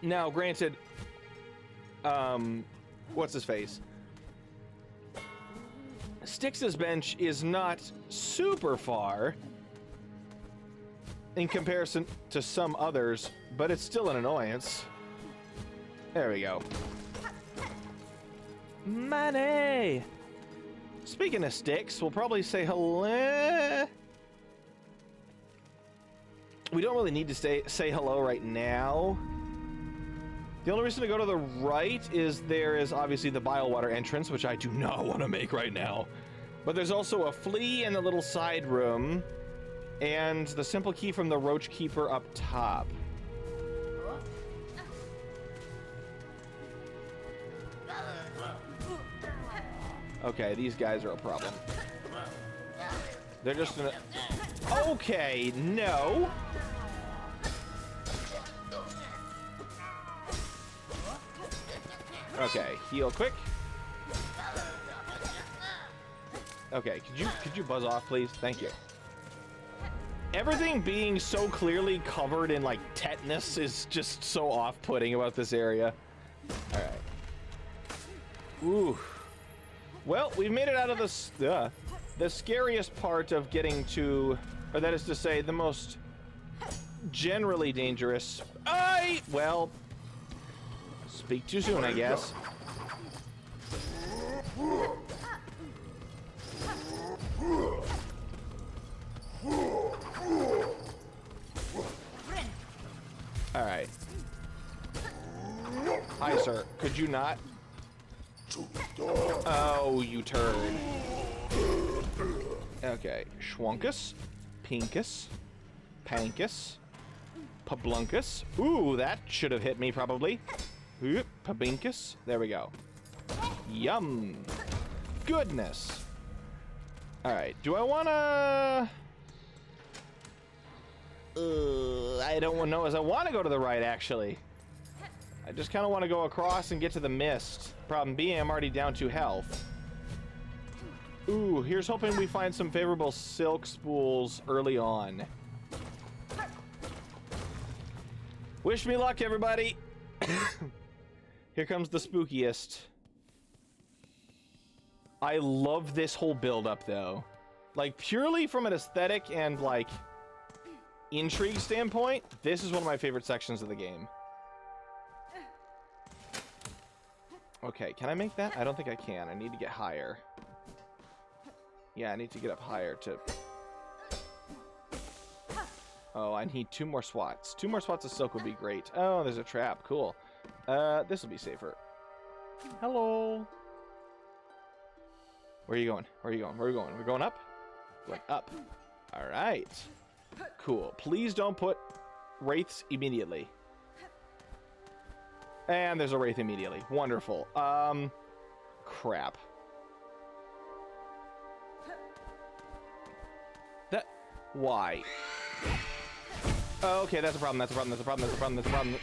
Now, granted, what's his face? Styx's bench is not super far in comparison to some others, but it's still an annoyance. There we go. Money! Speaking of Styx, we'll probably say hello. We don't really need to say hello right now. The only reason to go to the right is there is obviously the Biowater entrance, which I do not want to make right now. But there's also a flea in the little side room, and the simple key from the Roach Keeper up top. Okay, these guys are a problem. They're just gonna... Okay, no! Okay, heal quick. Okay, could you buzz off, please? Thank you. Everything being so clearly covered in, like, tetanus is just so off-putting about this area. Alright. Ooh. Well, we've made it out of the scariest part of getting to... Or that is to say, the most generally dangerous... Well... Speak too soon, I guess. Alright. Hi, sir. Could you not? Oh, you turd. Okay. Schwunkus. Pinkus. Pankus. Pablunkus. Ooh, that should have hit me, probably. Oop, Pabinkus. There we go. Yum. Goodness. Alright. Do I want to... I don't know as I want to go to the right, actually. I just kind of want to go across and get to the mist. Problem being, I'm already down to health. Ooh, here's hoping we find some favorable silk spools early on. Wish me luck, everybody! Here comes the spookiest. I love this whole build-up, though. Like, purely from an aesthetic and, like... intrigue standpoint, this is one of my favorite sections of the game. Okay, can I make that? I don't think I can. I need to get higher. Yeah, I need to get up higher to... Oh, I need 2 more swats. 2 more swats of silk would be great. Oh, there's a trap. Cool. This will be safer. Hello. Where are you going? Where are you going? Where are we going? We're going up? Going up. All right. Cool. Please don't put wraiths immediately. And there's a wraith immediately. Wonderful. Crap. That... Why? Oh, okay, that's a problem, that's a problem, that's a problem, that's a problem, that's a problem.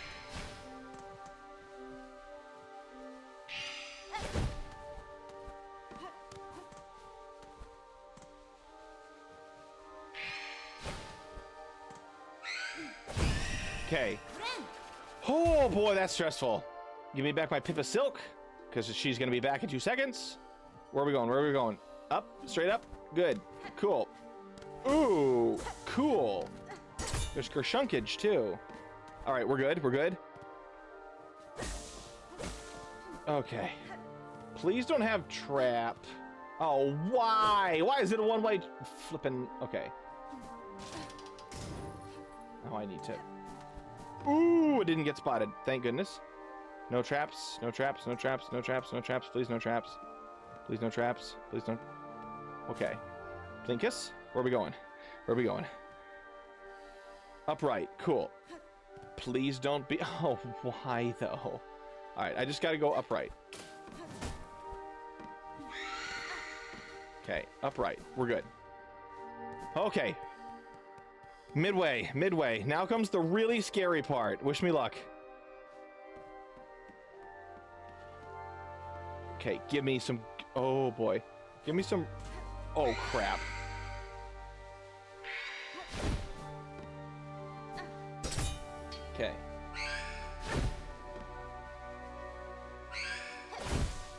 Okay. Oh boy, that's stressful. Give me back my Pip of Silk, because she's gonna be back in 2 seconds. Where are we going? Where are we going? Up? Straight up? Good. Cool. Ooh, cool. There's Gershunkage, too. Alright, we're good. We're good. Okay. Please don't have trap. Oh, why? Why is it a one-way flipping... Okay. Oh, I need to... Ooh, it didn't get spotted. Thank goodness. No traps. No traps. No traps. No traps. No traps. Please, no traps. Please, no traps. Please don't... Okay. Plinkus? Where are we going? Where are we going? Upright. Cool. Please don't be... Oh, why, though? Alright, I just gotta go upright. Okay, upright. We're good. Okay. Midway. Midway. Now comes the really scary part. Wish me luck. Okay, give me some... Oh, boy. Give me some... Oh, crap. Okay.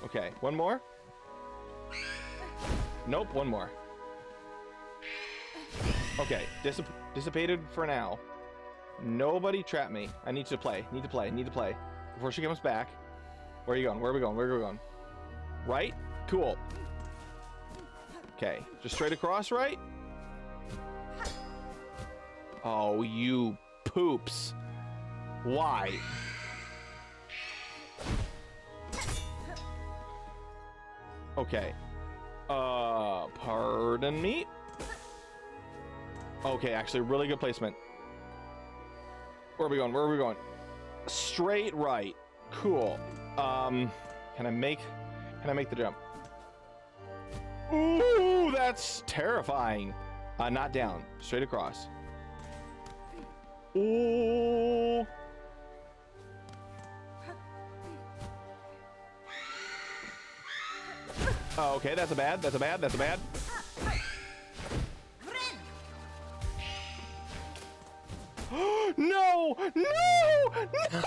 Okay, one more? Nope, one more. Okay, dissipated for now. Nobody trap me. I need to play. Need to play. Need to play. Before she comes back. Where are you going? Where are we going? Where are we going? Right? Cool. Okay, just straight across, right? Oh, you poops. Why? Okay. Pardon me? Okay, actually, really good placement. Where are we going? Where are we going? Straight right. Cool. Can I make the jump? Ooh, that's terrifying. Not down, straight across. Ooh. Oh, okay, that's a bad. No! No! No!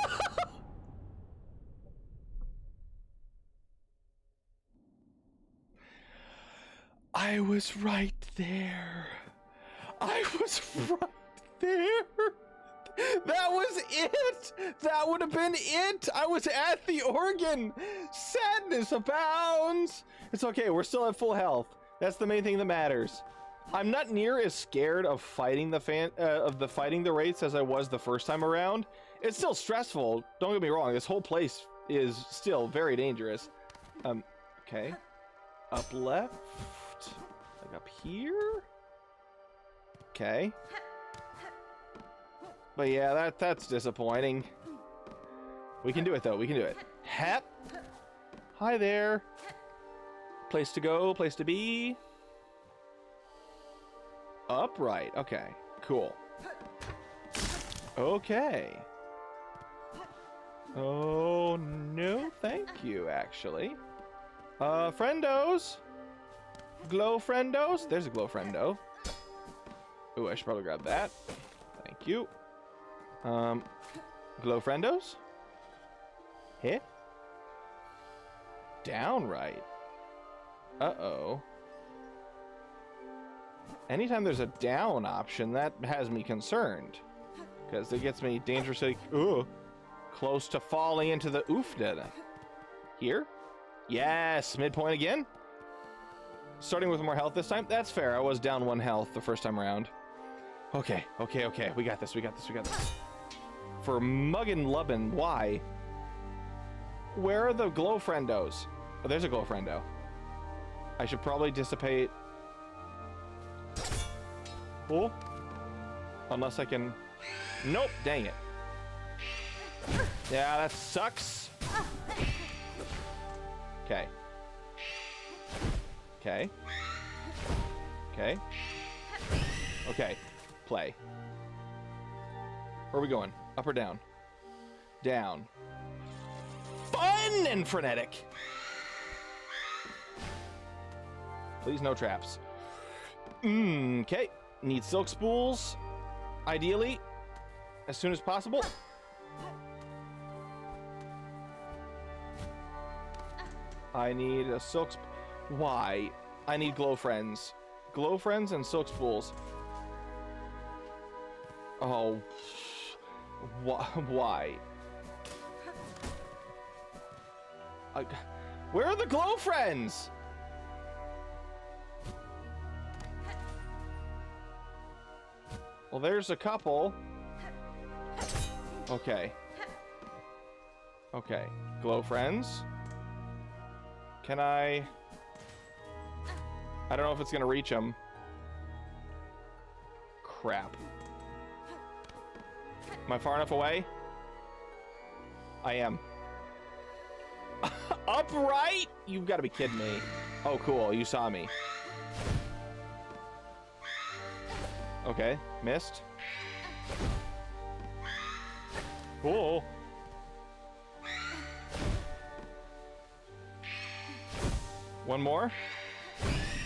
I was right there. I was right there. That was it. That would have been it. I was at the organ. Sadness abounds. It's okay. We're still at full health. That's the main thing that matters. I'm not near as scared of fighting the wraiths as I was the first time around. It's still stressful. Don't get me wrong. This whole place is still very dangerous. Okay. Up left. Like up here. Okay. But yeah, that's disappointing. We can do it though. We can do it. Hep. Hi there. Place to go. Place to be. Upright. Okay. Cool. Okay. Oh, no, thank you, actually. Friendos. Glow friendos. There's a glow friendo. Ooh, I should probably grab that. Thank you. Glow friendos. Hit. Downright. Uh-oh. Anytime there's a down option, that has me concerned. Because it gets me dangerously close to falling into the oofda. Here? Yes, midpoint again. Starting with more health this time. That's fair. I was down 1 health the first time around. Okay. We got this. For muggin' lubbin', why? Where are the glow friendos? Oh, there's a glow friendo. I should probably dissipate. Cool. Unless I can... Nope, dang it. Yeah, that sucks. Okay. Okay. Play. Where are we going? Up or down? Down. Fun and frenetic. Please, no traps. Okay. Need silk spools. Ideally, as soon as possible. I need a silk... Why? I need glow friends. Glow friends and silk spools. Oh. Why? Where are the glow friends? Well, there's a couple. Okay. Glow friends. Can I don't know if it's gonna reach them. Crap. Am I far enough away? I am. Upright? You've got to be kidding me. Oh, cool. You saw me. Okay. Missed. Cool. One more.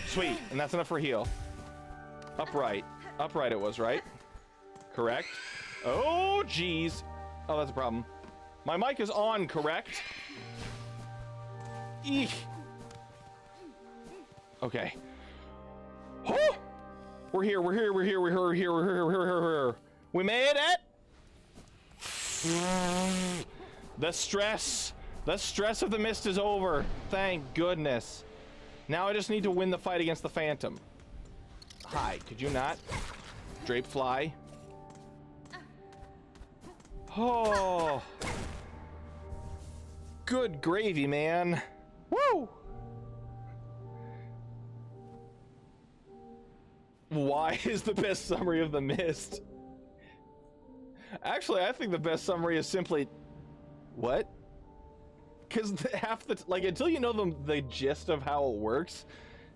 Sweet. And that's enough for heal. Upright. Upright it was, right? Correct. Oh, jeez. Oh, that's a problem. My mic is on, correct? Eek. Okay. Oh! We're here. We made it! The stress of the mist is over. Thank goodness. Now I just need to win the fight against the Phantom. Hi, could you not? Drape fly. Oh. Good gravy, man. Woo! Why is the best summary of the mist? Actually, I think the best summary is simply... What? Because half the... Like, until you know the gist of how it works,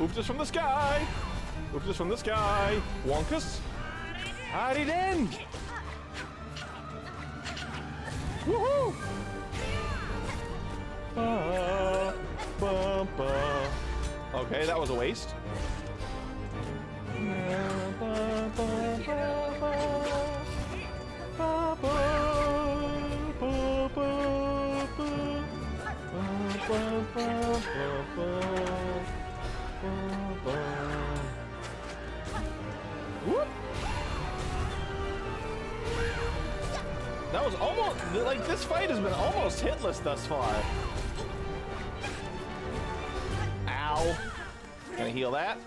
Ooftus from the sky! Ooftus from the sky! Wonkus! Howdy then! Woohoo! Okay, that was a waste. Whoop. That was almost, like, this fight has been almost hitless thus far. Ow. Gonna heal that.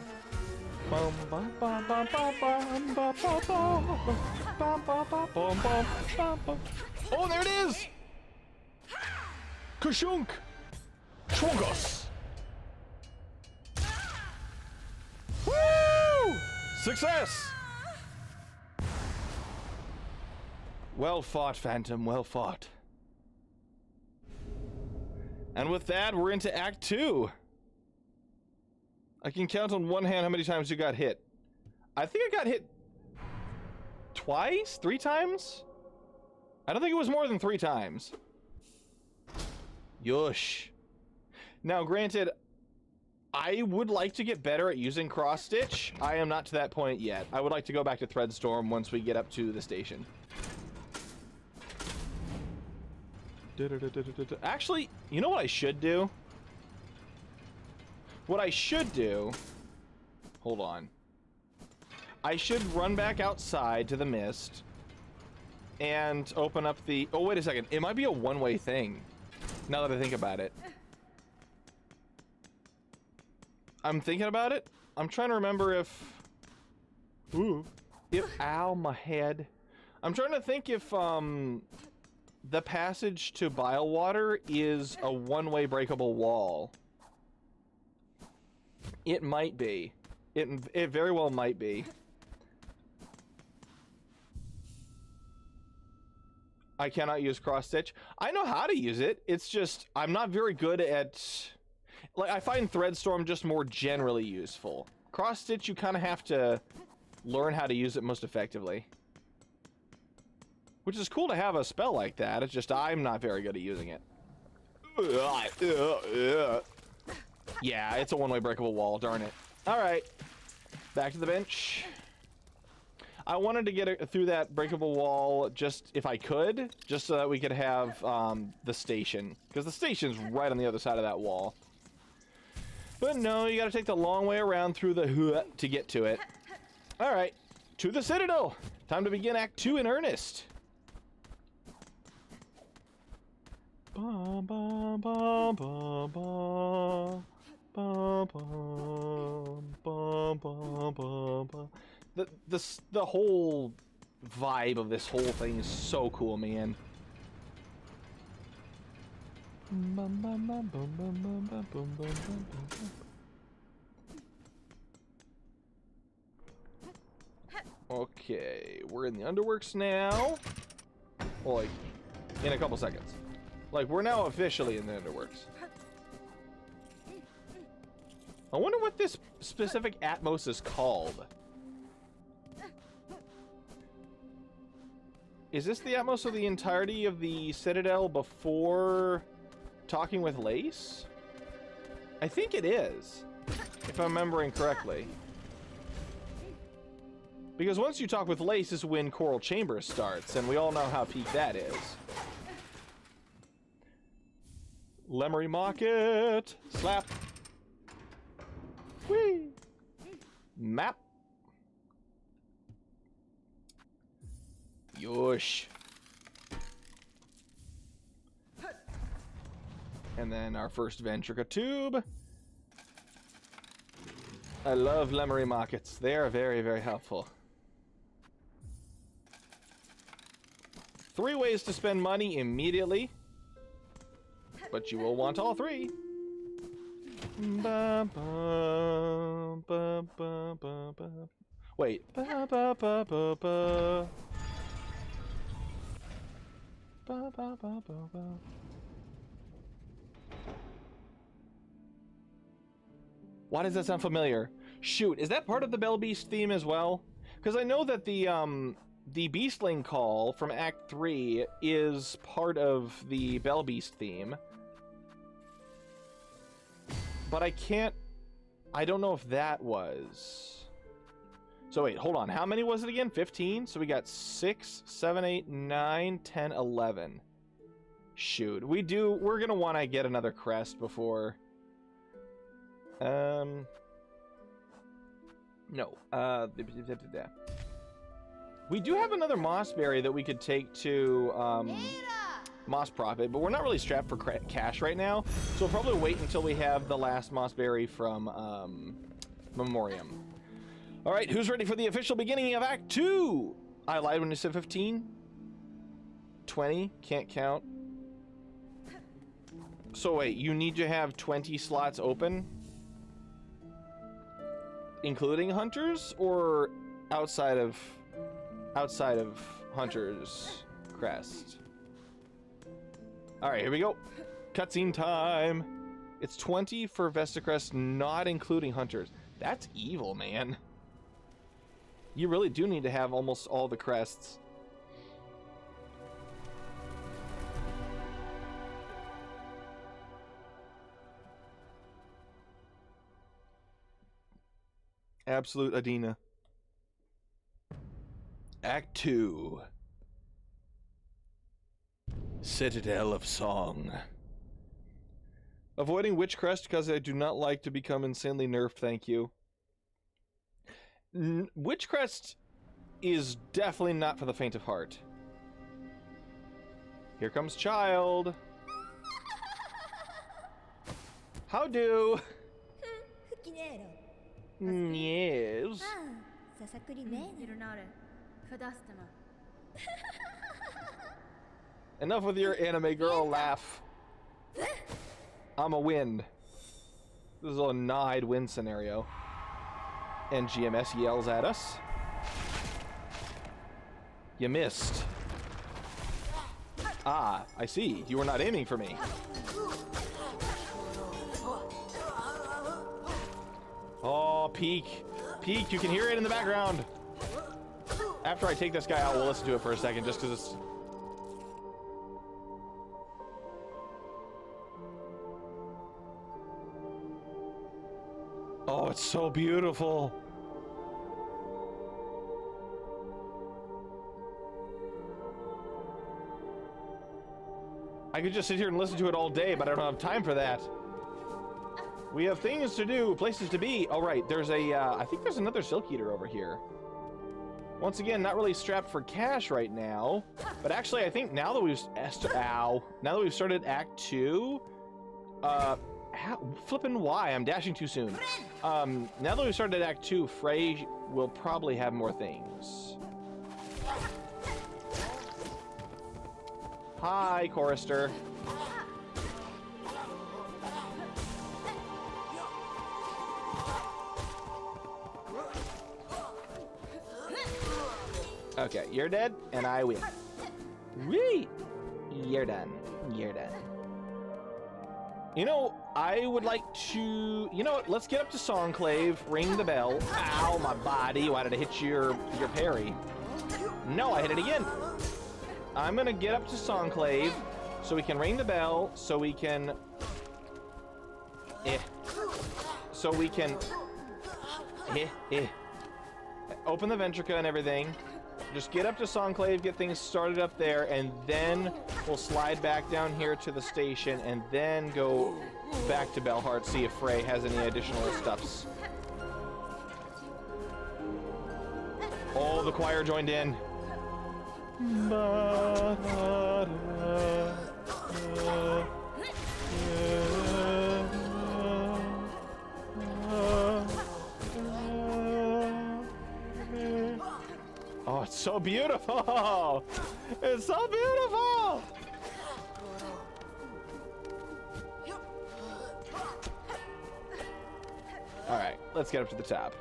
Oh, there it is! Kushunk! Chwogos! Woo! Success! Well fought, Phantom, well fought. And with that, we're into Act 2. I can count on one hand how many times you got hit. I think I got hit twice? 3 times? I don't think it was more than 3 times. Yush. Now, granted, I would like to get better at using cross-stitch. I am not to that point yet. I would like to go back to Threadstorm once we get up to the station. Actually, you know what I should do? What I should do... Hold on. I should run back outside to the mist and open up the... Oh, wait a second. It might be a one-way thing, now that I think about it. I'm thinking about it. I'm trying to remember if... Ooh. Ow, my head. I'm trying to think if, the passage to Bilewater is a one-way breakable wall. It might be. It very well might be. I cannot use cross-stitch. I know how to use it. It's just, I'm not very good at... Like, I find Threadstorm just more generally useful. Cross-stitch, you kind of have to learn how to use it most effectively. Which is cool to have a spell like that. It's just I'm not very good at using it. Yeah, it's a one-way breakable wall, darn it. Alright. Back to the bench. I wanted to get through that breakable wall just if I could, just so that we could have the station. Because the station's right on the other side of that wall. But no, you gotta take the long way around through the to get to it. Alright, to the Citadel! Time to begin Act 2 in earnest. The whole vibe of this whole thing is so cool, man. Okay, we're in the underworks now. Well, like, in a couple seconds. Like, we're now officially in the underworks. I wonder what this specific Atmos is called. Is this the Atmos of the entirety of the Citadel before talking with Lace? I think it is, if I'm remembering correctly. Because once you talk with Lace is when Coral Chambers starts, and we all know how peak that is. Lemery Market! Slap! Whee! Map! Yosh! And then our first Ventrica tube. I love Lemery Markets. They are very, very helpful. 3 ways to spend money immediately. But you will want all 3. Ba, ba, ba, ba, ba, ba. Wait. Ba, ba, ba, ba, ba. Ba, ba, ba, ba, ba. Why does that sound familiar? Shoot, is that part of the Bell Beast theme as well? Because I know that the Beastling call from Act 3 is part of the Bell Beast theme. But I don't know if that was. So wait, hold on. How many was it again? 15? So we got 6, 7, 8, 9, 10, 11. Shoot, we're gonna want to get another crest before. No. We do have another mossberry that we could take to Moss Prophet, but we're not really strapped for cash right now, so we'll probably wait until we have the last mossberry from Memoriam. All right, who's ready for the official beginning of Act 2? I lied when you said 15. 20, can't count. So wait, you need to have 20 slots open? Including hunters or outside of hunters crest? All right, here we go. Cutscene time. It's 20 for Vesta crest, not including hunters. That's evil, man. You really do need to have almost all the crests. Absolute Adina. Act 2. Citadel of Song. Avoiding Witch Crest because I do not like to become insanely nerfed, thank you. Witch Crest is definitely not for the faint of heart. Here comes Child. How do? Yes. Enough with your anime girl laugh. I'm a win. This is a Nide win scenario. And GMS yells at us. You missed. Ah, I see. You were not aiming for me. Oh, Peek. Peek, you can hear it in the background. After I take this guy out, we'll listen to it for a second, just because it's... Oh, it's so beautiful. I could just sit here and listen to it all day, but I don't have time for that. We have things to do, places to be. All right, there's a, I think there's another Silk Eater over here. Once again, not really strapped for cash right now, but actually I think now that we've, now that we've started Act 2, flippin' why? I'm dashing too soon. Now that we've started Act 2, Frey will probably have more things. Hi, Chorister. Okay, you're dead, and I win. Whee! You're done. You're done. You know, I would like to... You know what? Let's get up to Songclave, ring the bell. Ow, my body. Why did I hit your parry? No, I hit it again. I'm gonna get up to Songclave so we can ring the bell, so we can... So we can... Open the Ventrica and everything. Just get up to Songclave, get things started up there, and then we'll slide back down here to the station, and then go back to Bellheart, see if Frey has any additional stuffs. Oh, the choir joined in. Oh, it's so beautiful! It's so beautiful! Alright, let's get up to the top.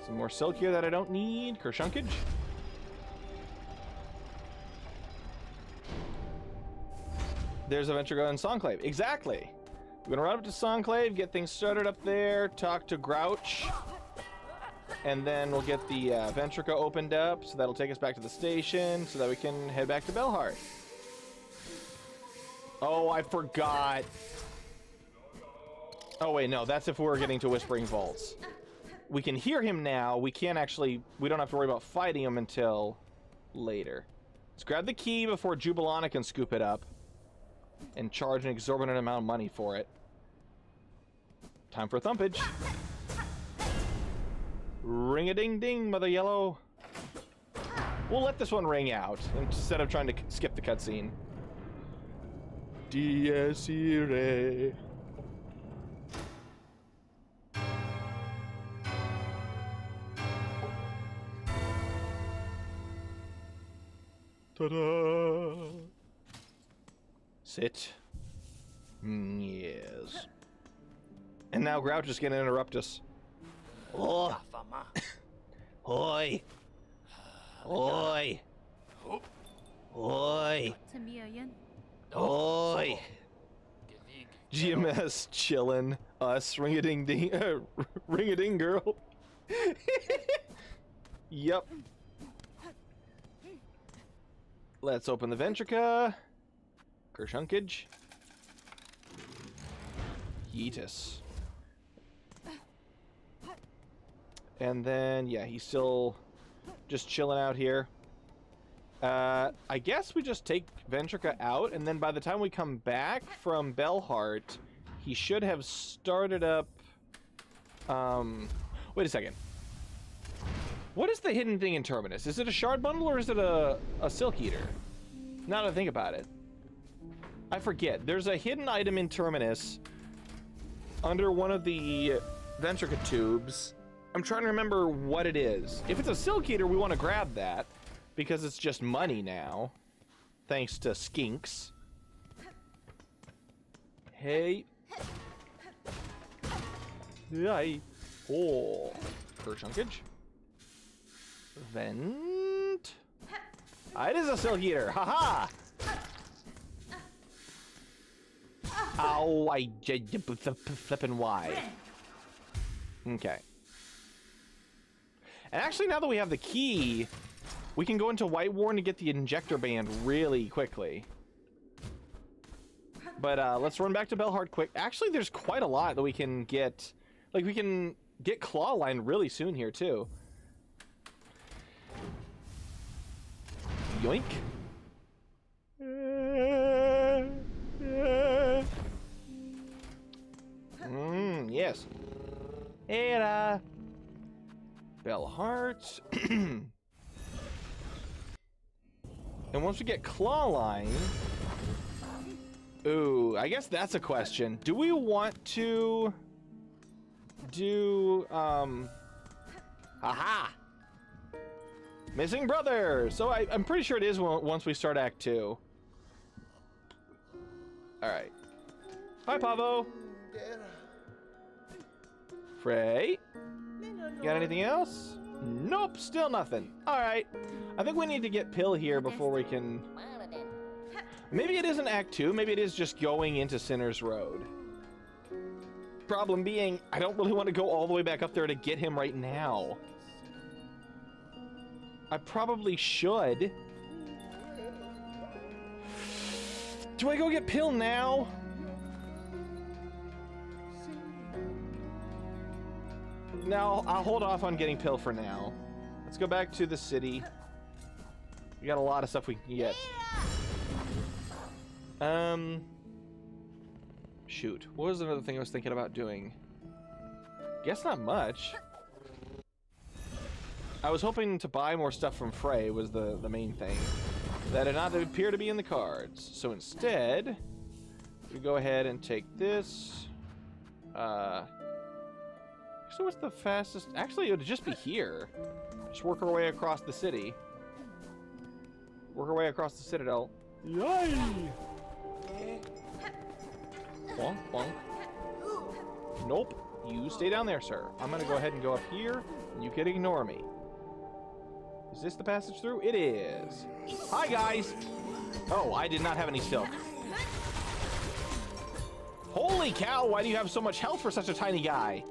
Some more silk here that I don't need. Kershunkage. There's a Ventrica and Songclave. Exactly! We're gonna run up to Songclave, get things started up there, talk to Grouch, and then we'll get the Ventrica opened up, so that'll take us back to the station, so that we can head back to Belhart. Oh, I forgot. Oh wait, no, that's if we're getting to Whispering Vaults. We can hear him now. We can't actually... We don't have to worry about fighting him until later. Let's grab the key before Jubilana can scoop it up and charge an exorbitant amount of money for it. Time for thumpage. Ring-a-ding-ding, Mother Yellow. We'll let this one ring out instead of trying to skip the cutscene. Dies irae. Ta-da! Sit. Yes. And now Grouch is gonna interrupt us. Oh! Oi! Oi! Oi! Oi! GMS chillin'. Us ring-a-ding-ding. Ring-a-ding girl. Yep. Let's open the Ventrica. Kershunkage. Yeetus. And then, yeah, he's still just chilling out here. I guess we just take Ventrica out, and then by the time we come back from Belhart, he should have started up... Wait a second. What is the hidden thing in Terminus? Is it a shard bundle or is it a Silk Eater? Now that I think about it. I forget. There's a hidden item in Terminus under one of the Ventrica tubes. I'm trying to remember what it is. If it's a Silk Eater, we want to grab that because it's just money now. Thanks to Skinks. Hey. Yay. Oh. Kershunkage. Vent. Ah, it is a Silk Eater. Haha. Ow, I flippin' why. Okay. And actually, now that we have the key, we can go into White Warren to get the injector band really quickly. But let's run back to Belhart quick. Actually, there's quite a lot that we can get. Like, we can get Clawline really soon here, too. Yoink. Yes. Era. Belhart. And once we get Clawline... Ooh, I guess that's a question. Do we want to... do... Aha! Missing brother! So I'm pretty sure it is once we start Act 2. Alright. Hi, Pavo! Frey? You got anything else? Nope, still nothing. Alright. I think we need to get Pill here before we can... Maybe it isn't Act 2, maybe it is just going into Sinner's Road. Problem being, I don't really want to go all the way back up there to get him right now. I probably should. Do I go get Pill now? No, I'll hold off on getting Pill for now. Let's go back to the city. We got a lot of stuff we can get. Shoot. What was another thing I was thinking about doing? Guess not much. I was hoping to buy more stuff from Frey was the main thing. That did not appear to be in the cards. So instead, we go ahead and take this. So what's the fastest? Actually, it would just be here. Just work our way across the city. Work our way across the Citadel. Yay! Bonk, bonk. Nope. You stay down there, sir. I'm gonna go ahead and go up here, and you can ignore me. Is this the passage through? It is. Hi, guys! Oh, I did not have any silk. Holy cow, why do you have so much health for such a tiny guy?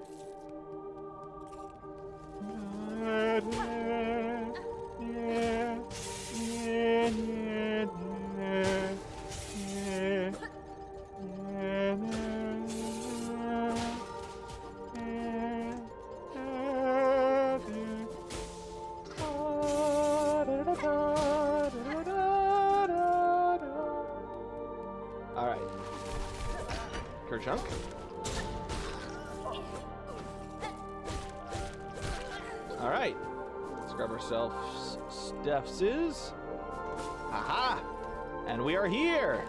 Alright. Kerchunk. Alright. Let's grab ourselves Steffses. Aha! And we are here!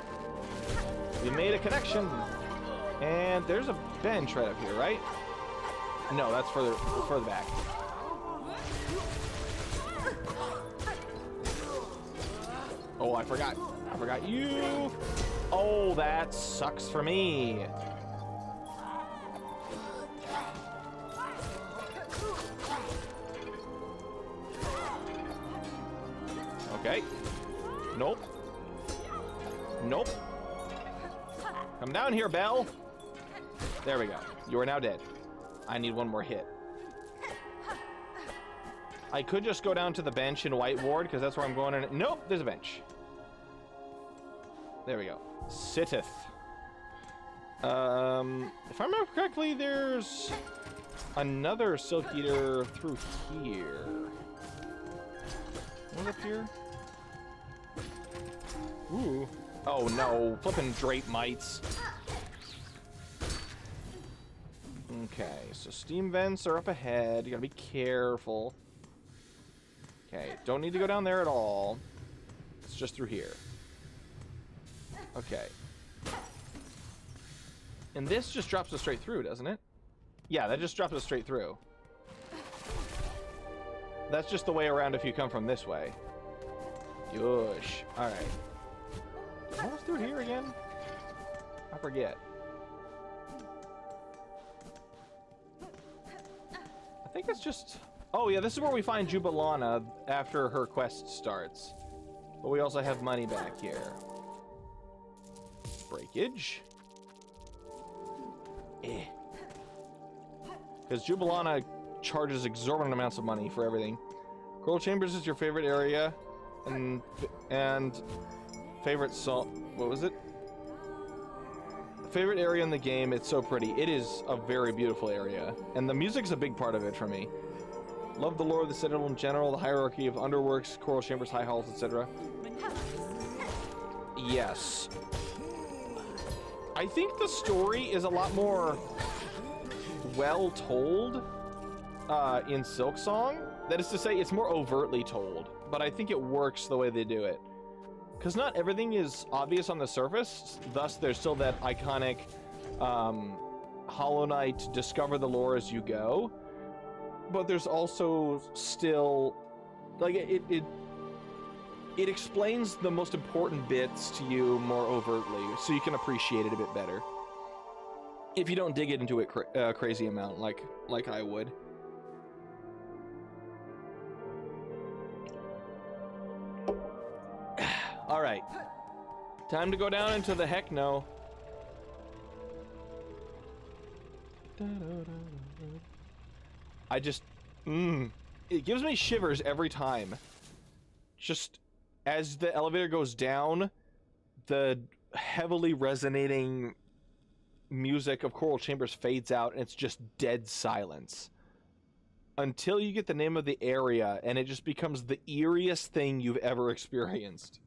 We made a connection. And there's a bench right up here, right? No, that's further back. Oh, I forgot. I forgot you. Oh, that sucks for me. Okay. Nope. Nope. Come down here, Belle. There we go. You are now dead. I need one more hit. I could just go down to the bench in White Ward, because that's where I'm going. Nope, there's a bench. There we go. Sitteth. If I remember correctly, there's another Silk Eater through here. What up here? Ooh. Oh no, flippin' Drape Mites. Okay, so steam vents are up ahead. You gotta be careful. Okay, don't need to go down there at all. It's just through here. Okay. And this just drops us straight through, doesn't it? Yeah, that just drops us straight through. That's just the way around if you come from this way. Yosh. Alright. What was through here again? I forget. I think it's just... Oh yeah, this is where we find Jubilana after her quest starts. But we also have money back here. Breakage. Because Jubilana charges exorbitant amounts of money for everything. Coral Chambers is your favorite area, and favorite song. What was it? Favorite area in the game. It's so pretty. It is a very beautiful area, and the music's a big part of it for me. Love the lore of the Citadel in general, the hierarchy of underworks, Coral Chambers, high halls, etc. Yes. I think the story is a lot more well told in Silksong. That is to say, it's more overtly told, but I think it works the way they do it. Because not everything is obvious on the surface, thus there's still that iconic Hollow Knight discover the lore as you go. But there's also still, like, it explains the most important bits to you more overtly, so you can appreciate it a bit better. If you don't dig it into it crazy amount, like I would. All right, time to go down into the heck no. I just, it gives me shivers every time. Just as the elevator goes down, the heavily resonating music of Coral Chambers fades out, and it's just dead silence. Until you get the name of the area, and it just becomes the eeriest thing you've ever experienced.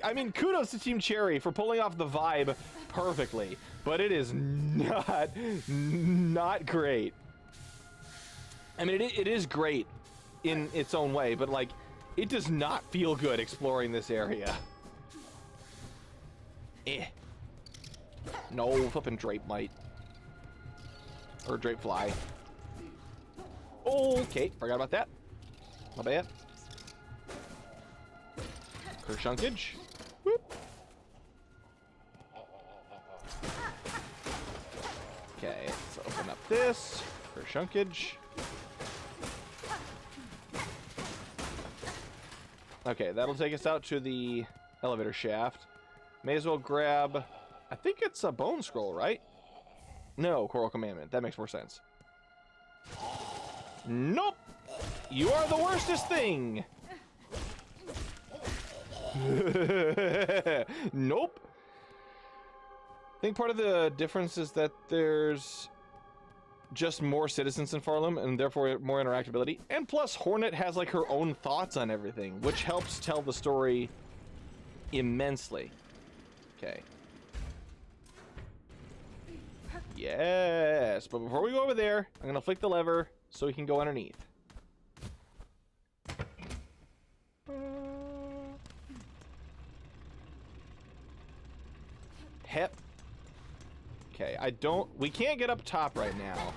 I mean, kudos to Team Cherry for pulling off the vibe perfectly, but it is not great. I mean, it is great in its own way, but like, it does not feel good exploring this area. No flippin' Drape Mite. Or Drape Fly. Okay, forgot about that. My bad. Kershunkage. Whoop. Okay, let's open up this for shunkage. Okay, that'll take us out to the elevator shaft. May as well grab... I think it's a bone scroll, right? No, Coral Commandment. That makes more sense. Nope! You are the worstest thing! Nope! I think part of the difference is that there's just more citizens in Pharloom and therefore more interactability. And plus, Hornet has like her own thoughts on everything, which helps tell the story immensely. Okay. Yes, but before we go over there, I'm gonna flick the lever so we can go underneath. Hep. Okay, we can't get up top right now,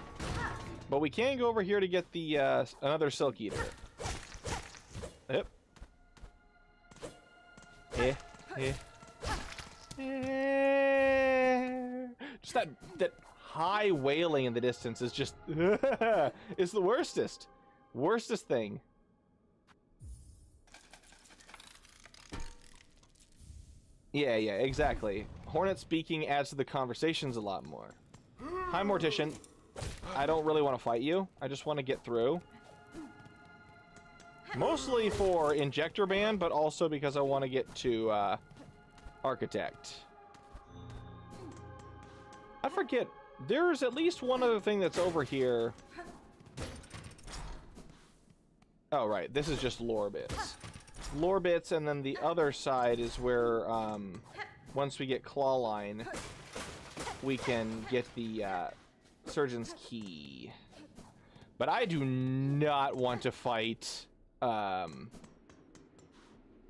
but we can go over here to get the, another Silk Eater. Yep. Just that high wailing in the distance is just, it's the worstest thing. Yeah, exactly. Hornet speaking adds to the conversations a lot more. Hi, Mortician. I don't really want to fight you. I just want to get through. Mostly for Injector Band, but also because I want to get to, Architect. I forget. There's at least one other thing that's over here. Oh, right. This is just lore bits. Lore bits, and then the other side is where, once we get Clawline, we can get the, Surgeon's Key. But I do not want to fight, the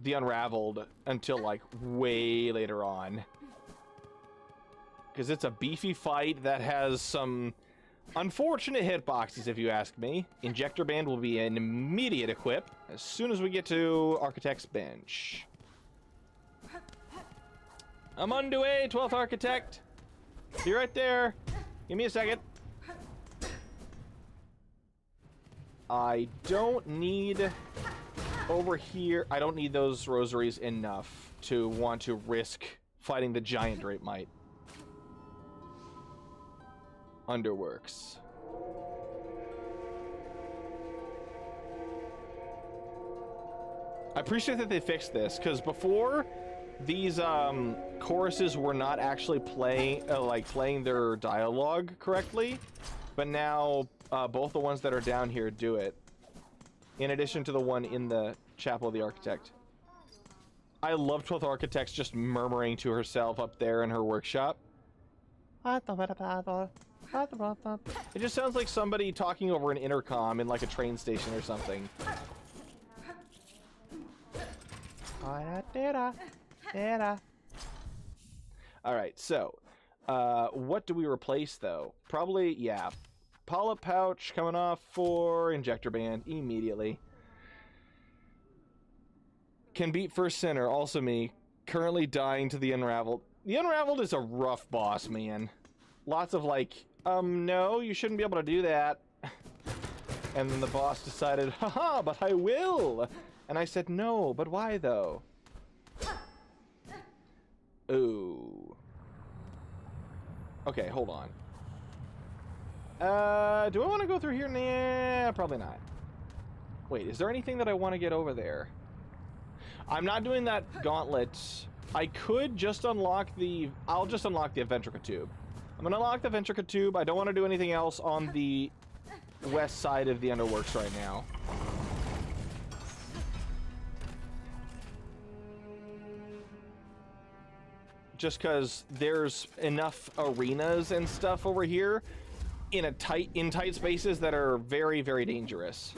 Unraveled until, like, way later on. Because it's a beefy fight that has some unfortunate hitboxes, if you ask me. Injector Band will be an immediate equip as soon as we get to Architect's Bench. I'm underway, 12th Architect. Be right there. Give me a second. I don't need over here. I don't need those rosaries enough to want to risk fighting the giant Drape Mite. Underworks. I appreciate that they fixed this, because before these choruses were not actually playing their dialogue correctly, but now both the ones that are down here do it, in addition to the one in the Chapel of the Architect. I love 12th Architects just murmuring to herself up there in her workshop. It just sounds like somebody talking over an intercom in like a train station or something. Alright, so what do we replace though? Probably, yeah, Polyp Pouch coming off for Injector Band immediately. Can beat First Sinner, also me. Currently dying to the Unraveled. The Unraveled is a rough boss, man. Lots of like, no, you shouldn't be able to do that. And then the boss decided, haha, but I will. And I said, no, but why though? Ooh. Okay, hold on. Do I want to go through here? Nah, probably not. Wait, is there anything that I want to get over there? I'm not doing that gauntlet. I could just unlock the... I'll just unlock the Ventrica Tube. I'm going to unlock the Ventrica Tube. I don't want to do anything else on the west side of the Underworks right now. Just because there's enough arenas and stuff over here in tight spaces that are very, very dangerous.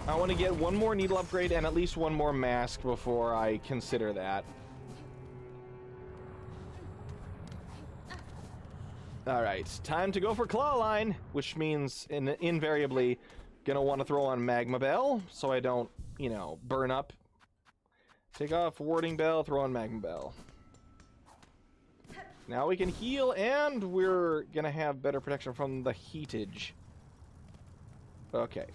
I want to get one more needle upgrade and at least one more mask before I consider that. Alright, time to go for Clawline, which means invariably gonna want to throw on Magma Bell so I don't, you know, burn up. Take off Warding Bell, throw on Magma Bell. Now we can heal, and we're gonna have better protection from the heatage. Okay.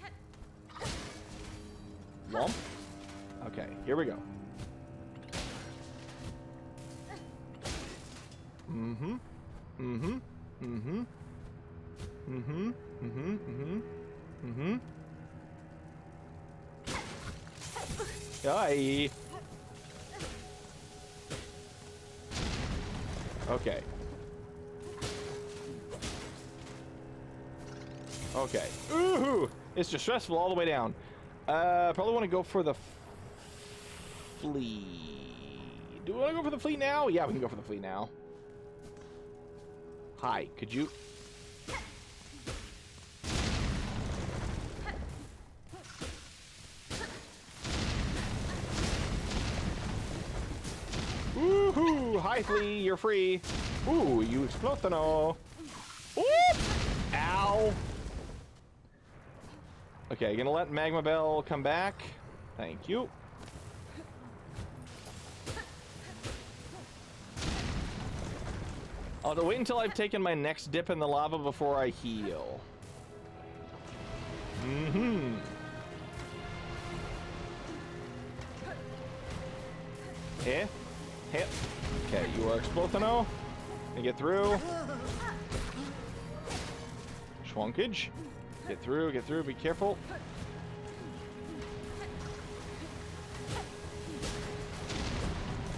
Lump. Okay, here we go. Mm-hmm. Mm-hmm. Mm-hmm. Mm-hmm. Mm-hmm. Mm-hmm. Mm-hmm. Aye. Okay. Okay. Ooh! It's just stressful all the way down. Probably want to go for the flea. Do we want to go for the flea now? Yeah, we can go for the flea now. Hi, could you... Woohoo! Hi, flea, you're free. Ooh, you explodono. Oop! Ow! Okay, gonna let Magma Bell come back. Thank you. I'll wait until I've taken my next dip in the lava before I heal. Mm-hmm. Eh? Hit. Okay, you are explodono. Can get through. Schwonkage. Get through, be careful.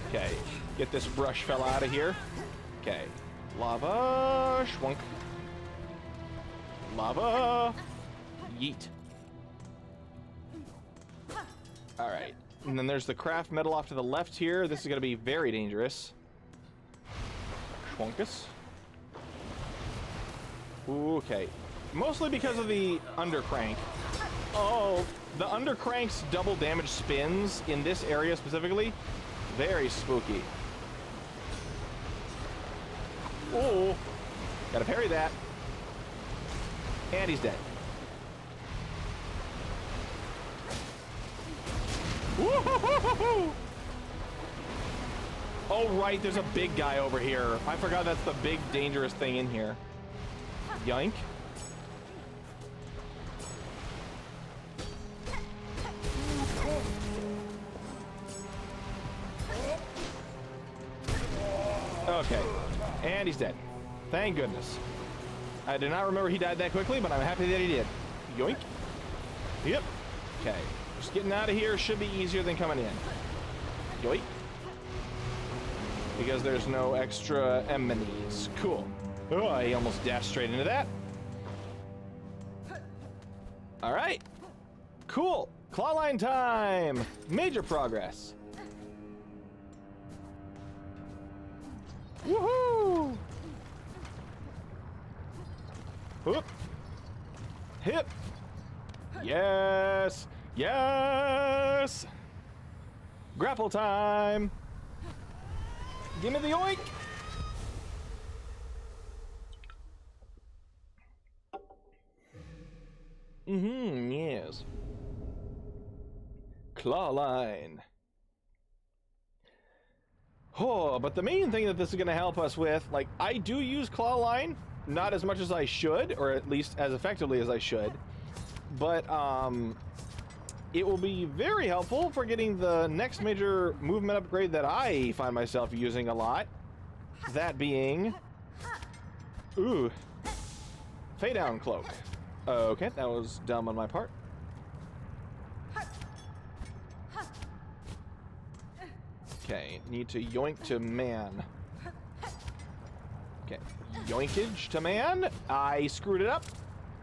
Okay, get this brush fella out of here. Okay, lava, schwunk. Lava, yeet. Alright, and then there's the craft metal off to the left here. This is going to be very dangerous. Schwunkus. Okay. Mostly because of the undercrank. Oh, the undercrank's double damage spins in this area specifically. Very spooky. Oh, gotta parry that. And he's dead. Woo-hoo-hoo-hoo-hoo! Oh, right, there's a big guy over here. I forgot that's the big dangerous thing in here. Yoink. Okay, and he's dead. Thank goodness. I did not remember he died that quickly, but I'm happy that he did. Yoink. Yep. Okay, just getting out of here should be easier than coming in. Yoink. Because there's no extra enemies. Cool. Oh, I almost dashed straight into that. All right. Cool. Clawline time. Major progress. Woohoo! Whoop. Hip. Yes. Yes. Grapple time. Give me the oink. Mm-hmm, yes. Claw line. Oh, but the main thing that this is going to help us with, like, I do use claw line, not as much as I should, or at least as effectively as I should, but it will be very helpful for getting the next major movement upgrade that I find myself using a lot. That being, ooh, Fade Down Cloak. Okay, that was dumb on my part. Okay, need to yoink to man. Okay, yoinkage to man. I screwed it up.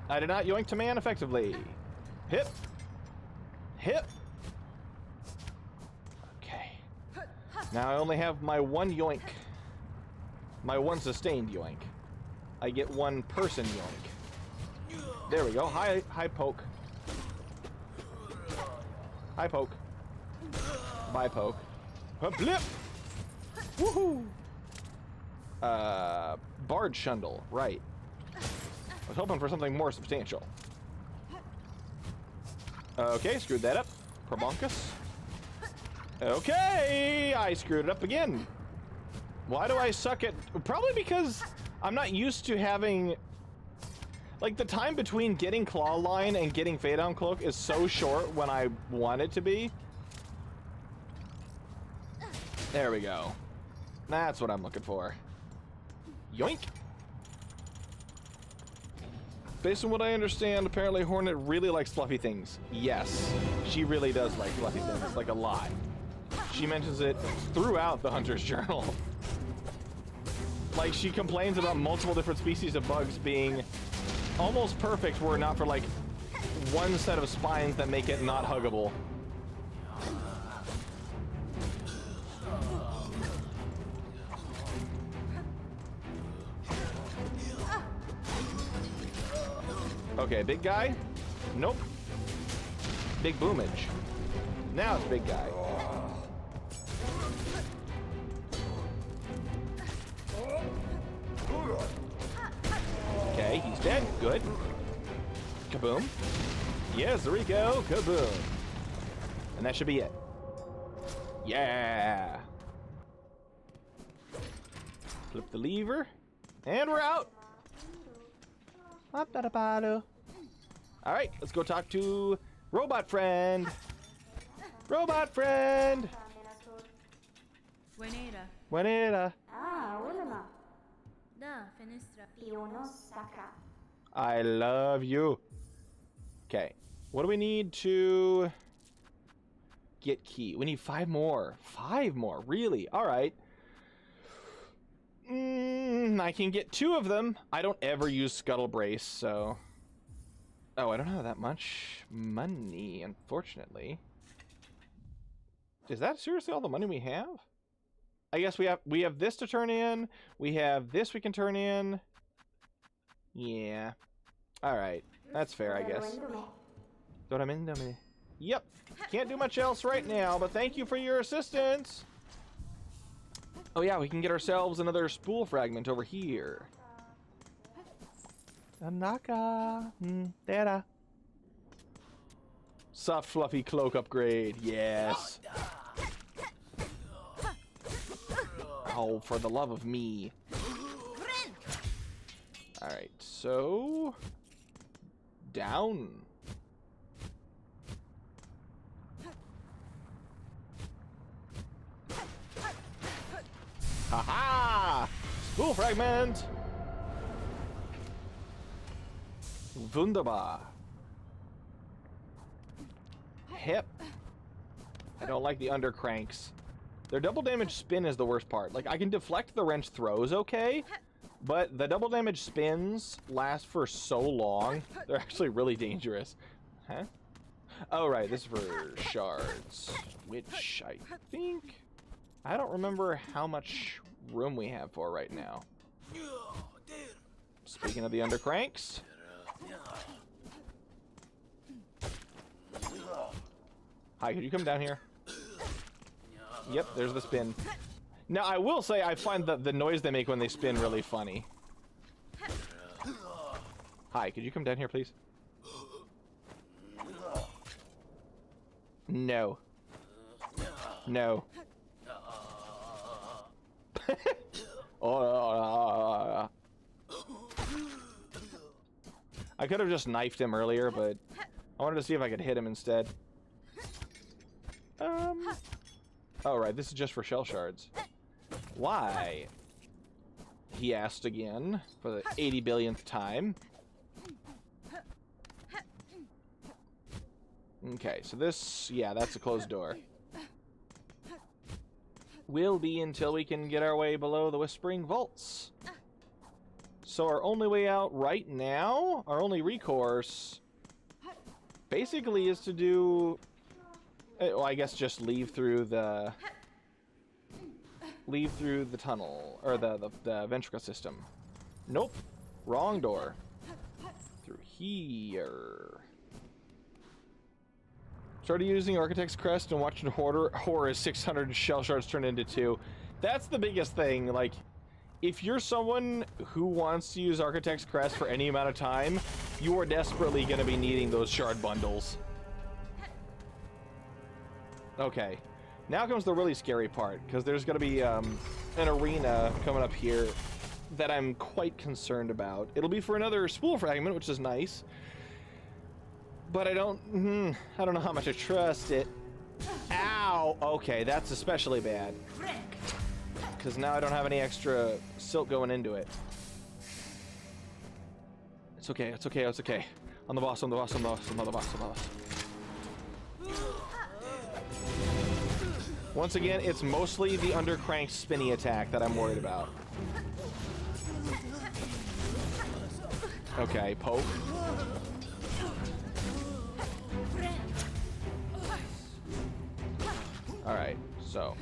I did not yoink to man effectively. Hip. Hip. Okay. Now I only have my one yoink. My one sustained yoink. I get one person yoink. There we go. High poke. High poke. Bye poke. Blip! Woohoo! Bard Shundle, right. I was hoping for something more substantial. Okay, screwed that up. Probonkus. Okay, I screwed it up again. Why do I suck at... Probably because I'm not used to having... Like, the time between getting Claw Line and getting Fade Down Cloak is so short when I want it to be. There we go. That's what I'm looking for. Yoink! Based on what I understand, apparently Hornet really likes fluffy things. Yes, she really does like fluffy things, like a lot. She mentions it throughout the Hunter's Journal. Like, she complains about multiple different species of bugs being almost perfect were it not for, like, one set of spines that make it not huggable. Okay, big guy? Nope. Big boomage. Now it's big guy. Okay, he's dead. Good. Kaboom. Yes, there we go. Kaboom. And that should be it. Yeah. Flip the lever. And we're out. Alright, let's go talk to Robot Friend. Robot Friend. Buenera. Buenera. Ah, hola. Da, fenestra. Piono sacra. I love you. Okay, what do we need to get key? We need 5 more. 5 more, really? Alright. I can get 2 of them. I don't ever use Scuttle Brace, so... Oh, I don't have that much money, unfortunately. Is that seriously all the money we have? I guess we have this to turn in. We have this we can turn in. Yeah. Alright. That's fair, I guess. Yep. Can't do much else right now, but thank you for your assistance. Oh yeah, we can get ourselves another spool fragment over here. Anaka. Data. Soft fluffy cloak upgrade. Yes. Oh, for the love of me. Alright, so... Down. Haha! Spool fragment! Wunderbar. Hip. I don't like the under cranks. Their double damage spin is the worst part. Like, I can deflect the wrench throws okay, but the double damage spins last for so long. They're actually really dangerous. Huh? Oh, right, this is for shards, which I think... I don't remember how much room we have for right now. Speaking of the undercranks. Hi, could you come down here? Yep, there's the spin. Now, I will say I find the noise they make when they spin really funny. Hi, could you come down here, please? No. No. Oh, I could have just knifed him earlier, but I wanted to see if I could hit him instead. Oh, right, this is just for shell shards. Why? He asked again for the 80 billionth time. Okay, so this, yeah, that's a closed door. Will be until we can get our way below the Whispering Vaults. So our only way out right now, our only recourse, basically is to do... Well, I guess just leave through the tunnel, or the ventricle system. Nope. Wrong door. Through here. Started using Architect's Crest and watching horror as 600 shell shards turn into 2. That's the biggest thing. Like, if you're someone who wants to use Architect's Crest for any amount of time, you are desperately going to be needing those shard bundles. Okay. Now comes the really scary part, because there's going to be an arena coming up here that I'm quite concerned about. It'll be for another spool fragment, which is nice. But I don't know how much I trust it. Ow! Okay, that's especially bad. Because now I don't have any extra silk going into it. It's okay, it's okay, it's okay. On the boss, on the boss, on the boss, on the boss, on the boss. Once again, it's mostly the undercranked spinny attack that I'm worried about. Okay, poke. Alright, so.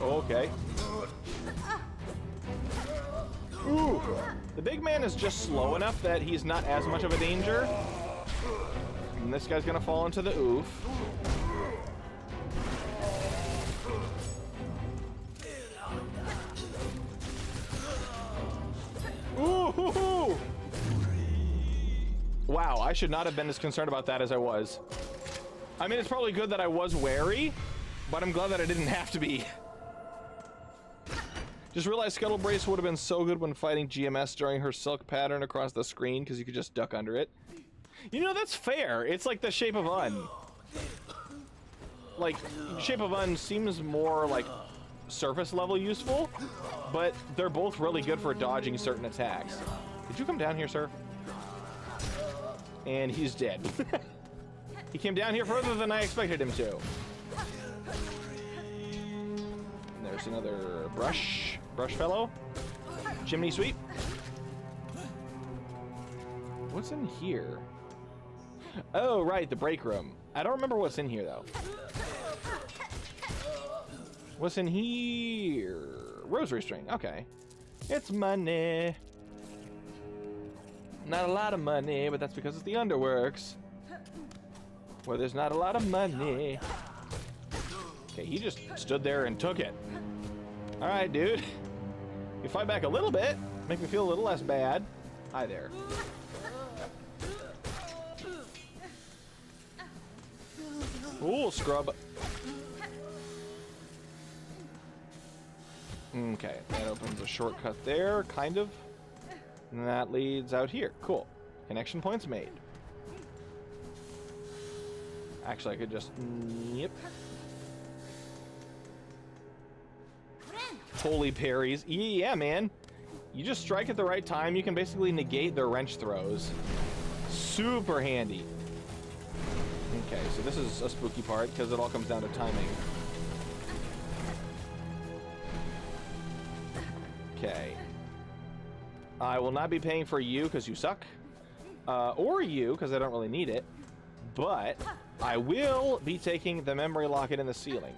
Okay. Ooh! The big man is just slow enough that he's not as much of a danger. And this guy's gonna fall into the oof. Ooh! Wow, I should not have been as concerned about that as I was. I mean, it's probably good that I was wary, but I'm glad that I didn't have to be. Just realized Scuttle Brace would have been so good when fighting GMS during her silk pattern across the screen, because you could just duck under it. You know, that's fair. It's like the Shape of Un. Like, Shape of Un seems more like surface level useful, but they're both really good for dodging certain attacks. Did you come down here, sir? And he's dead. He came down here further than I expected him to. And there's another brush fellow. Chimney sweep. What's in here? Oh, right, the break room. I don't remember what's in here, though. What's in here? Rosary string. Okay. It's money. Not a lot of money, but that's because it's the Underworks, where there's not a lot of money. Okay, he just stood there and took it. All right, dude. You fight back a little bit, make me feel a little less bad. Hi there. Ooh, scrub. Okay, that opens a shortcut there, kind of. And that leads out here. Cool. Connection points made. Actually, I could just... Yep. Holy parries. Yeah, man. You just strike at the right time, you can basically negate their wrench throws. Super handy. Okay, so this is a spooky part, because it all comes down to timing. Okay. I will not be paying for you because you suck. Or you, because I don't really need it. But I will be taking the memory locket in the ceiling.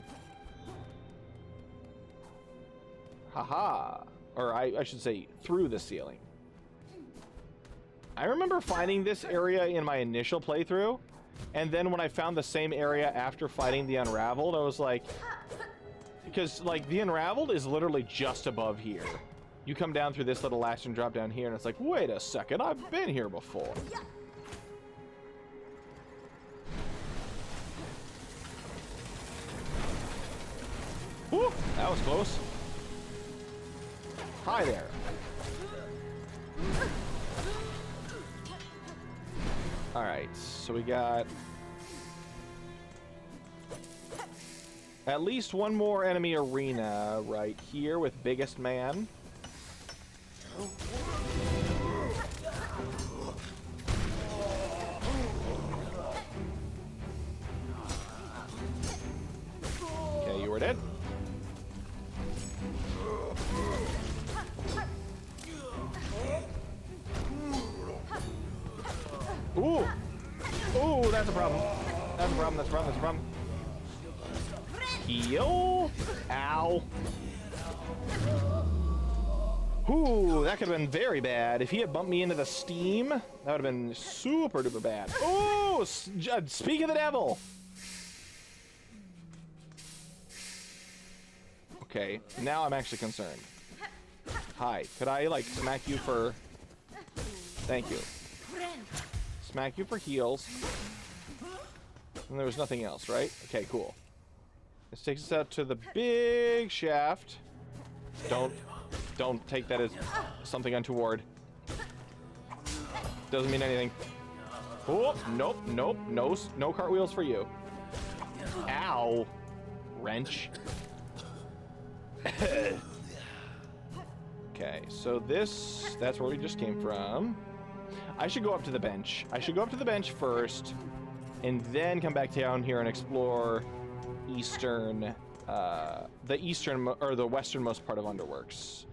Haha. Or I should say, through the ceiling. I remember finding this area in my initial playthrough. And then when I found the same area after fighting the Unraveled, I was like... Because, like, the Unraveled is literally just above here. You come down through this little latch and drop down here, and it's like, wait a second, I've been here before. Whew, that was close. Hi there. Alright, so we got at least one more enemy arena right here with Biggest Man. Okay, you were dead. Ooh! Ooh, that's a problem. That's a problem, that's a problem, that's a problem. Heal! Ow! Ooh, that could have been very bad. If he had bumped me into the steam, that would have been super duper bad. Ooh! Speak of the devil! Okay, now I'm actually concerned. Hi, could I, like, smack you for... Thank you. Smack you for heals. And there was nothing else, right? Okay, cool. This takes us out to the big shaft. Don't take that as something untoward. Doesn't mean anything. Oh, nope, nope, no cartwheels for you. Ow. Wrench. Okay, so that's where we just came from. I should go up to the bench. I should go up to the bench first, and then come back down here and explore the westernmost part of Underworks.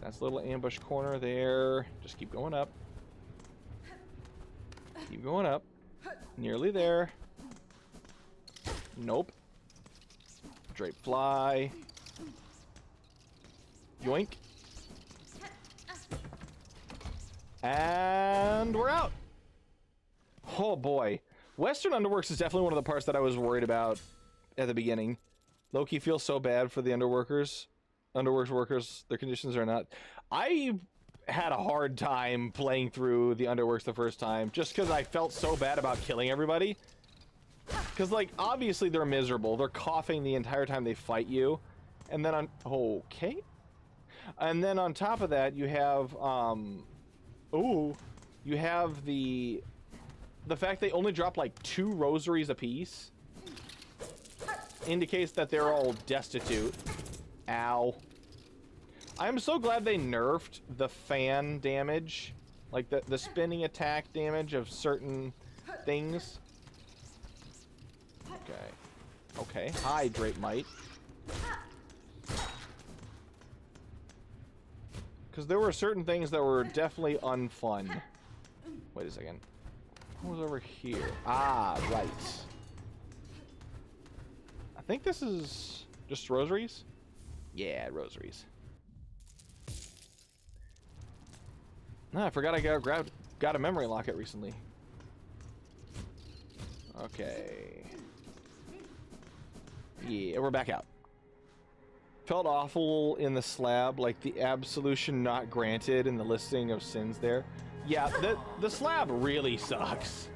That's a little ambush corner there. Just keep going up. Keep going up. Nearly there. Nope. Drape fly. Yoink. And we're out. Oh boy. Western Underworks is definitely one of the parts that I was worried about at the beginning. Loki feels so bad for the Underworks workers. Their conditions are not. I had a hard time playing through the Underworks the first time just because I felt so bad about killing everybody. Because, like, obviously they're miserable. They're coughing the entire time they fight you. And then okay. And then on top of that, you have, you have the fact they only drop, like, 2 rosaries apiece. Indicates that they're all destitute. Ow. I'm so glad they nerfed the fan damage. Like, the spinning attack damage of certain things. Okay. Okay. Hydrate might. Because there were certain things that were definitely unfun. Wait a second. What was over here? Ah, right. I think this is just rosaries. Yeah, rosaries. No, I forgot I got a memory locket recently. Okay. Yeah, we're back out. Felt awful in the slab, like the absolution not granted in the listing of sins there. Yeah, the slab really sucks.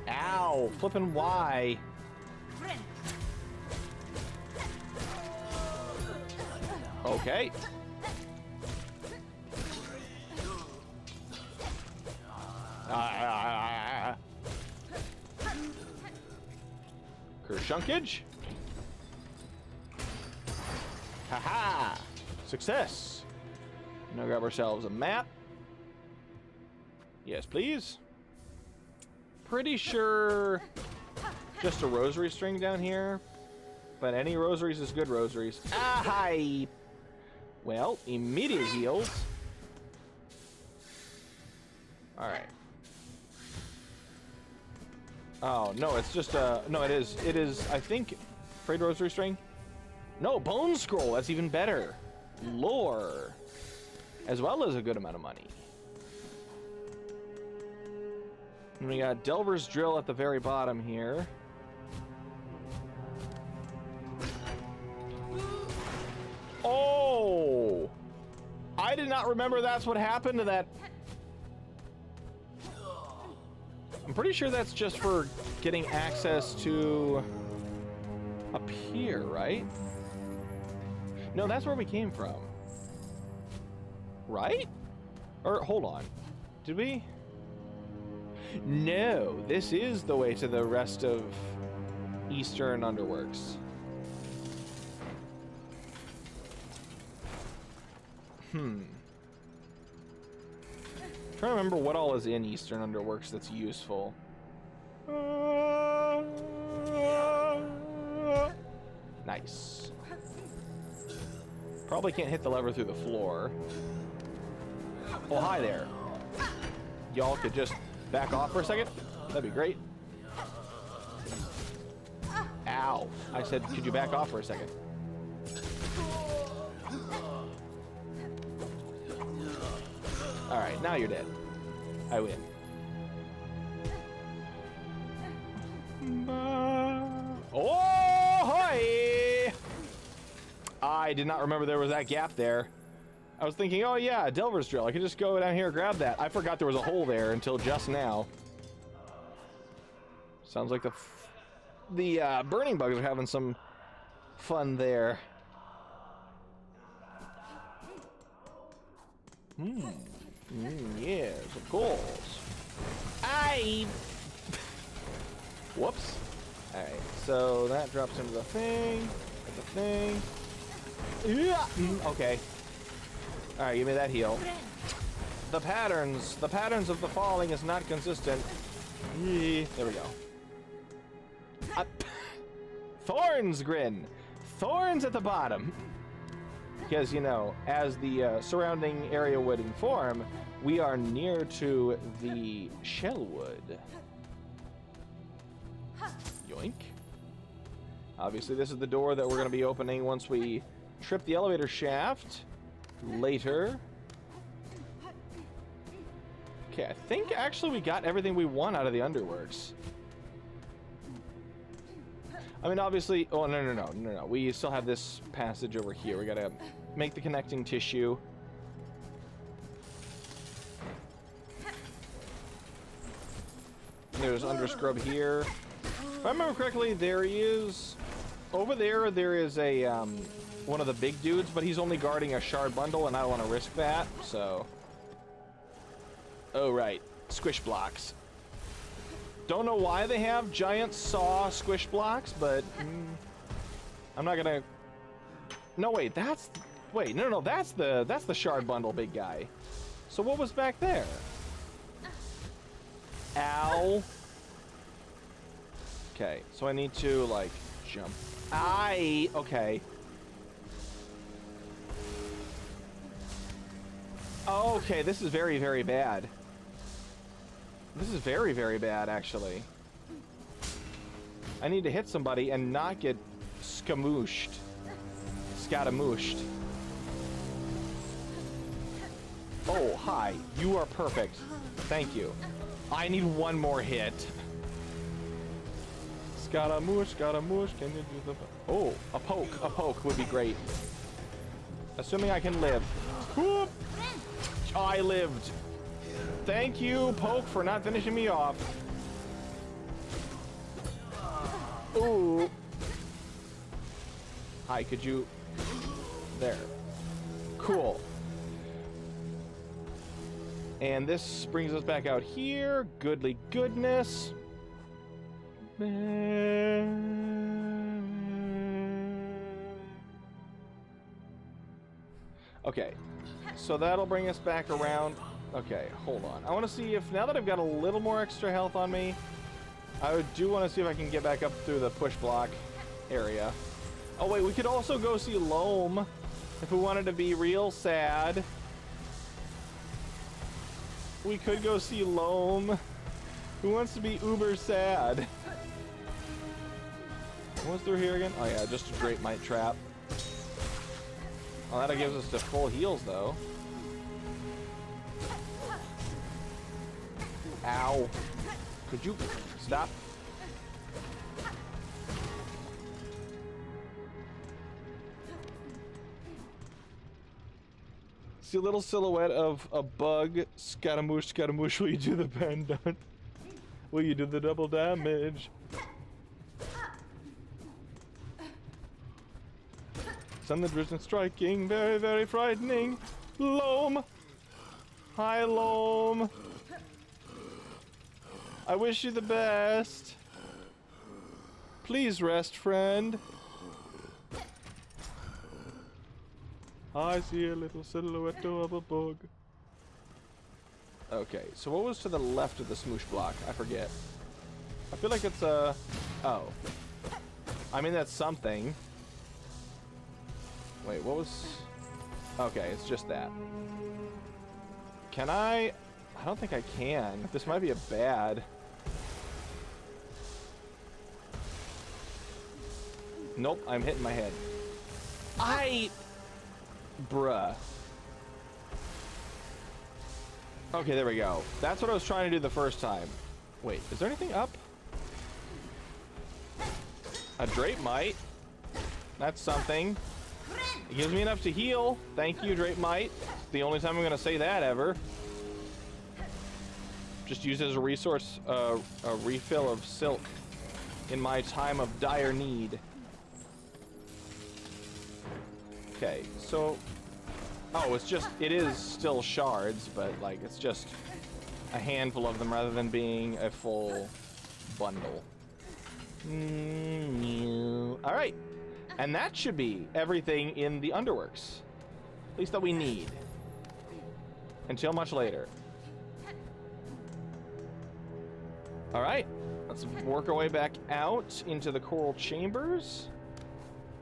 Ow, flippin' why? Okay. Kershunkage. Haha! Success! Now grab ourselves a map. Yes, please. Pretty sure just a rosary string down here. But any rosaries is good rosaries. Ah, hi! Well, immediate heals. Alright. Oh, no, it's just no, it is, I think, Frayed Rosary String? No, Bone Scroll, that's even better. Lore. As well as a good amount of money. And we got Delver's Drill at the very bottom here. Oh! I did not remember that's what happened to that. I'm pretty sure that's just for getting access to up here, right? No, that's where we came from. Right? Or, hold on. Did we? No, this is the way to the rest of Eastern Underworks. Trying to remember what all is in Eastern Underworks that's useful. Nice. Probably can't hit the lever through the floor. Oh, hi there. Y'all could just back off for a second? That'd be great. Ow. I said, could you back off for a second? Alright, now you're dead. I win. Oh, hi! I did not remember there was that gap there. I was thinking, oh yeah, Delver's Drill. I could just go down here and grab that. I forgot there was a hole there until just now. Sounds like the burning bugs are having some fun there. Yes, of course. Whoops. Alright, so that drops into the thing. The thing. Yeah. Okay. Alright, give me that heal. The patterns of the falling is not consistent. There we go. Thorns, Grin. Thorns at the bottom. Because, you know, as the surrounding area would inform, we are near to the Shellwood. Yoink. Obviously, this is the door that we're going to be opening once we trip the elevator shaft later. Okay, I think actually we got everything we want out of the Underworks. I mean, obviously... Oh, no. We still have this passage over here. We gotta make the connecting tissue. There's underscrub here. If I remember correctly, there is... Over there, there is a, one of the big dudes, but he's only guarding a shard bundle, and I don't want to risk that, so... Oh, right. Squish blocks. Don't know why they have giant saw squish blocks, but... I'm not gonna... No, wait, that's... Wait, no, that's the shard bundle big guy. So what was back there? Ow. Okay, so I need to, like, jump. Okay. Okay, this is very, very bad. This is very, very bad, actually. I need to hit somebody and not get skamooshed. Scatamooshed. Oh, hi. You are perfect. Thank you. I need one more hit. Scaramouche, can you do the... Oh, a poke would be great. Assuming I can live. Whoop! I lived. Thank you, poke, for not finishing me off. Ooh. Hi, could you... There. Cool. And this brings us back out here. Goodly goodness. Okay, so that'll bring us back around. Okay, hold on. I want to see if, now that I've got a little more extra health on me, I do want to see if I can get back up through the push block area. Oh wait, we could also go see Loam if we wanted to be real sad. We could go see Loam. Who wants to be uber sad? What's through here again? Oh yeah, just a great mite trap. Well, that gives us the full heals though. Ow. Could you stop? See a little silhouette of a bug. Scaramouche, Scaramouche, will you do the pendant? Will you do the double damage? Thunder drizzling striking, very, very frightening. Loam! Hi, Loam. I wish you the best. Please rest, friend. I see a little silhouette of a bug. Okay, so what was to the left of the smoosh block? I forget. I feel like it's a... Oh. I mean, that's something. Wait, what was... Okay, it's just that. Can I... I don't think I can. This might be a bad... Nope, I'm hitting my head. Bruh. Okay, there we go. That's what I was trying to do the first time. Wait, is there anything up? A drape mite. That's something. It gives me enough to heal. Thank you, drape mite. It's the only time I'm gonna say that ever. Just use it as a resource, a refill of silk in my time of dire need. Okay, so... Oh, it is still shards, but, like, it's just a handful of them rather than being a full bundle. Alright. And that should be everything in the Underworks. At least that we need. Until much later. Alright. Let's work our way back out into the coral chambers.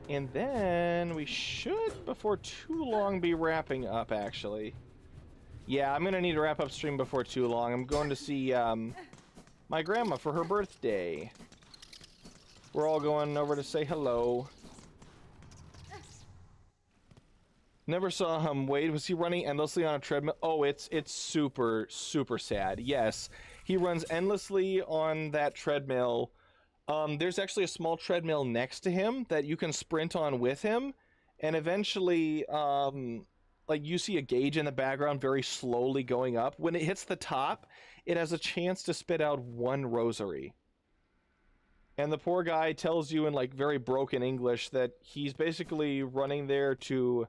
And then we should, before too long, be wrapping up, actually. Yeah, I'm going to need to wrap up stream before too long. I'm going to see my grandma for her birthday. We're all going over to say hello. Never saw him. Wade, was he running endlessly on a treadmill? Oh, it's super, super sad. Yes, he runs endlessly on that treadmill. There's actually a small treadmill next to him that you can sprint on with him. And eventually, like, you see a gauge in the background very slowly going up. When it hits the top, it has a chance to spit out 1 rosary. And the poor guy tells you in, like, very broken English that he's basically running there to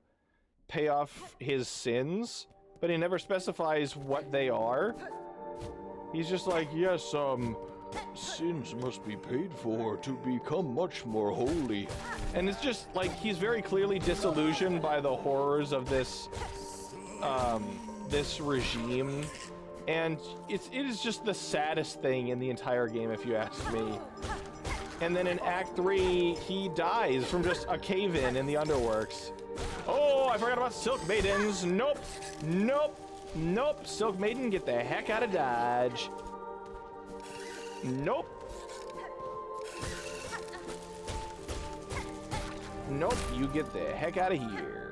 pay off his sins, but he never specifies what they are. He's just like, yes, sins must be paid for to become much more holy. And it's just like he's very clearly disillusioned by the horrors of this this regime, and it is just the saddest thing in the entire game, if you ask me. And then in Act 3, he dies from just a cave-in in the Underworks. Oh, I forgot about Silk Maidens. Nope, nope, nope. Silk Maiden, get the heck out of Dodge. Nope. Nope, you get the heck out of here.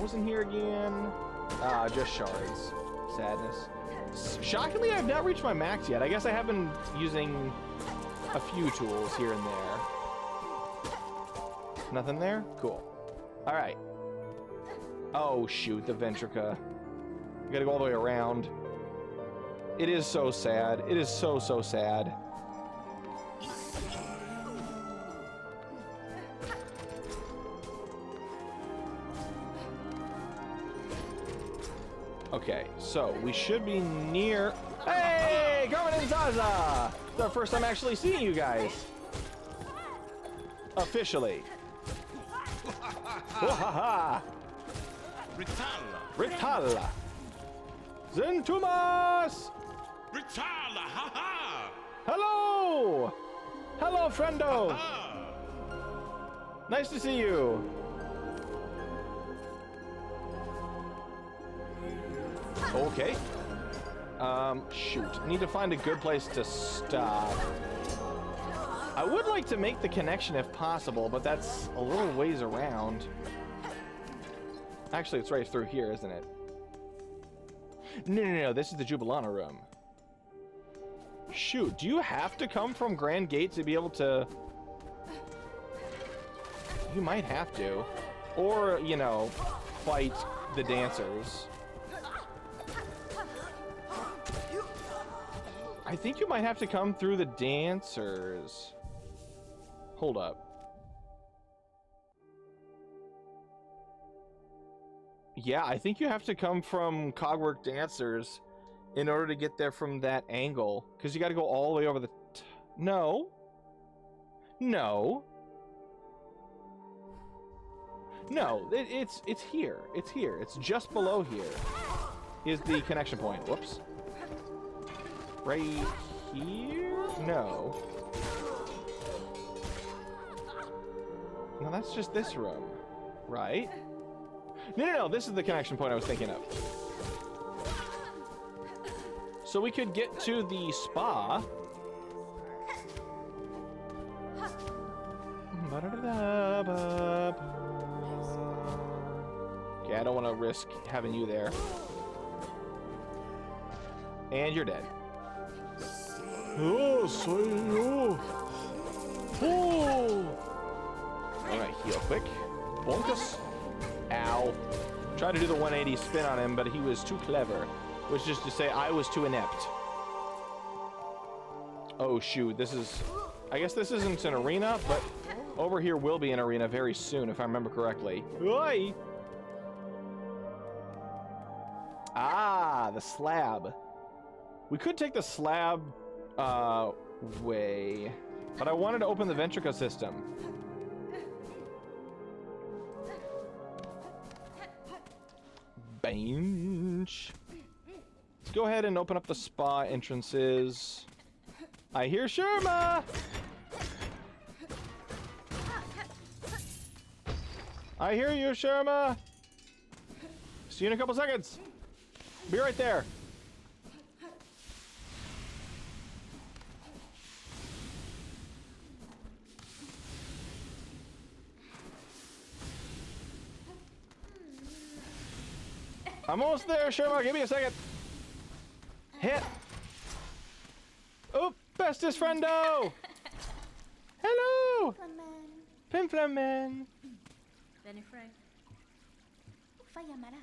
Wasn't here again. Ah, just shards. Sadness. Shockingly, I've not reached my max yet. I guess I have been using a few tools here and there. Nothing there? Cool. Alright. Oh, shoot, the Ventrica. We gotta go all the way around. It is so sad. It is so, so sad. Okay, so we should be near... Hey, Carmen and Zaza! It's the first time actually seeing you guys. Officially. Wahaha! Ritala! Zentumas! Ritala! Ha ha! Hello! Hello, friendo! Nice to see you. Okay. Shoot. Need to find a good place to stop. I would like to make the connection if possible, but that's a little ways around. Actually, it's right through here, isn't it? No. This is the Jubilana room. Shoot. Do you have to come from Grand Gate to be able to... You might have to. Or, you know, fight the dancers. I think you might have to come through the dancers. Hold up. Yeah, I think you have to come from Cogwork Dancers in order to get there from that angle. Because you got to go all the way over the... No. No. No, it's here. It's here. It's just below here. Is the connection point. Whoops. Right here? No. No, that's just this room. Right? No. This is the connection point I was thinking of. So we could get to the spa. Okay, I don't want to risk having you there. And you're dead. Oh, soy yo. Oh. Alright, heal quick. Bonkus. Ow. Tried to do the 180 spin on him, but he was too clever. Which is to say, I was too inept. Oh, shoot. This is... I guess this isn't an arena, but over here will be an arena very soon, if I remember correctly. Oi! Ah, the slab. We could take the slab way, but I wanted to open the Ventrica system. Bench. Let's go ahead and open up the spa entrances. I hear Sherma! I hear you, Sherma! See you in a couple seconds. Be right there. I'm almost there, Sherma. Give me a second. Hit. Oh, bestest friendo. Hello. Pimflaman. Benefrag. Llamará.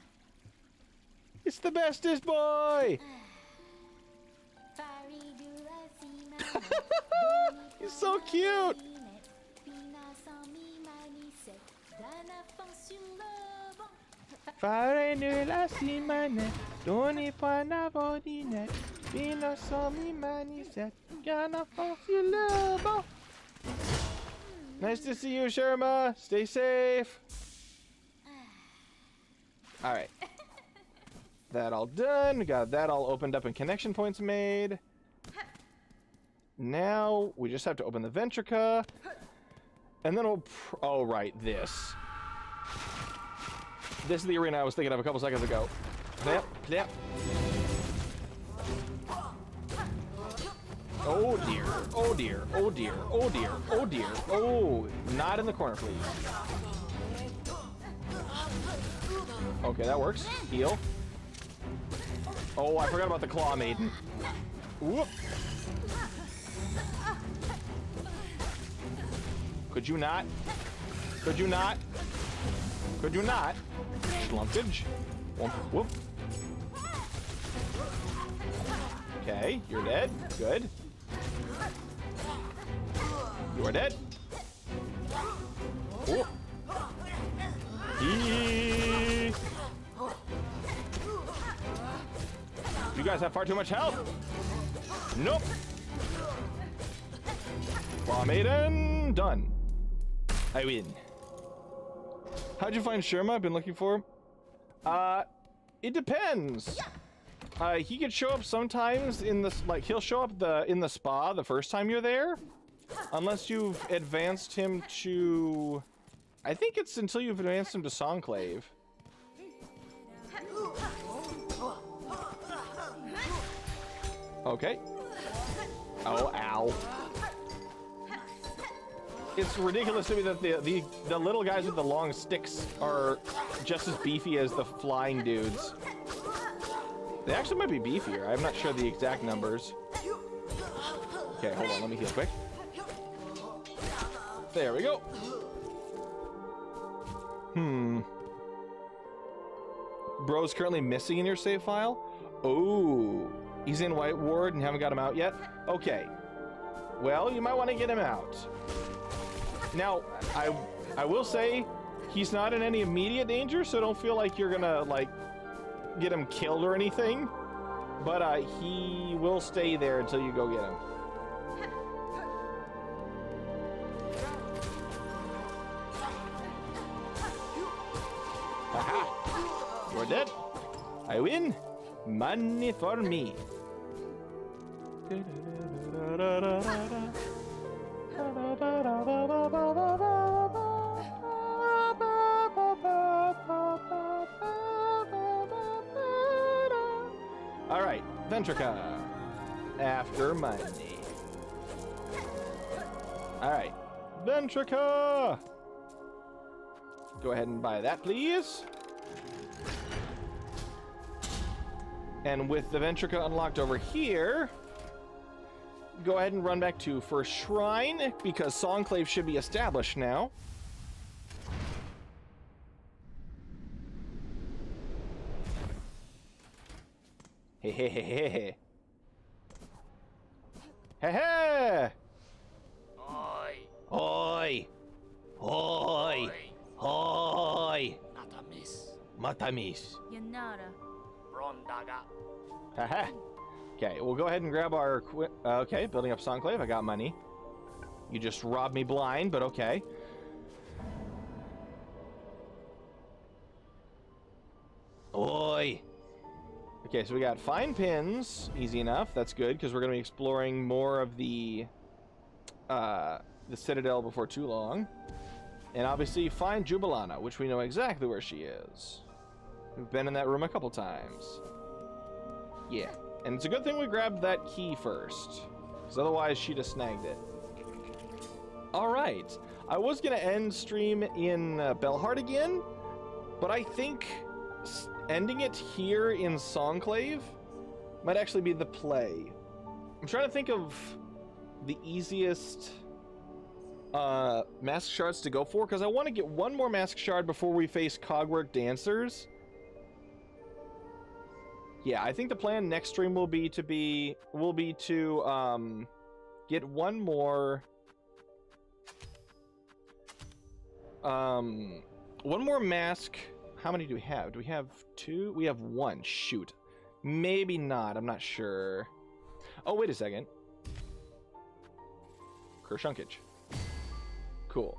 It's the bestest boy. He's so cute. Fare nella simane, doni pana vodine, fino somi maniset, gonna force you love. Nice to see you, Sherma. Stay safe. All right. That all done. Got that all opened up and connection points made. Now we just have to open the Ventrica. And then we'll... oh, right. This. This is the arena I was thinking of a couple seconds ago. Clap, clap. Oh, dear. Oh, dear. Oh, dear. Oh, dear. Oh, dear. Oh, not in the corner, please. Okay, that works. Heal. Oh, I forgot about the Claw Maiden. Whoop. Could you not? Could you not? Could you not? Slumpage. Whoop, whoop. Okay, you're dead. Good. You are dead. Whoop. You guys have far too much health. Nope. Claw Maiden, done. I win. How'd you find Sherma? I've been looking for him. It depends. He could show up sometimes in the, like, he'll show up in the spa the first time you're there. Unless you've advanced him to... I think it's until you've advanced him to Songclave. Okay. Oh, ow. It's ridiculous to me that the little guys with the long sticks are just as beefy as the flying dudes. They actually might be beefier. I'm not sure the exact numbers. Okay, hold on. Let me heal quick. There we go. Bro's currently missing in your save file? Oh, he's in White Ward and haven't got him out yet? Okay. Well, you might want to get him out. Now, I will say, he's not in any immediate danger, so don't feel like you're gonna, like, get him killed or anything. But he will stay there until you go get him. Aha! You're dead. I win. Money for me. All right, Ventrica. After money. All right, Ventrica. Go ahead and buy that, please. And with the Ventrica unlocked over here, go ahead and run back to First Shrine, because Songclave should be established now. Hey, hey, hey, hey, hey. Hey, hey! Oi. Oi! Oi! Oi! Natamis. Matamis. Yanara. Brondaga. Haha. Okay, we'll go ahead and grab our... okay, building up Songclave. I got money. You just robbed me blind, but okay. Oi! Okay, so we got fine pins. Easy enough. That's good, because we're going to be exploring more of the Citadel before too long. And obviously, find Jubilana, which we know exactly where she is. We've been in that room a couple times. Yeah. And it's a good thing we grabbed that key first, because otherwise she'd have snagged it. Alright. I was going to end stream in Belhart again, but I think ending it here in Songclave might actually be the play. I'm trying to think of the easiest mask shards to go for, because I want to get one more mask shard before we face Cogwork Dancers. Yeah, I think the plan next stream will be to get one more mask. How many do we have? Do we have 2? We have 1. Shoot. Maybe not. I'm not sure. Oh, wait a second. Kershunkage. Cool.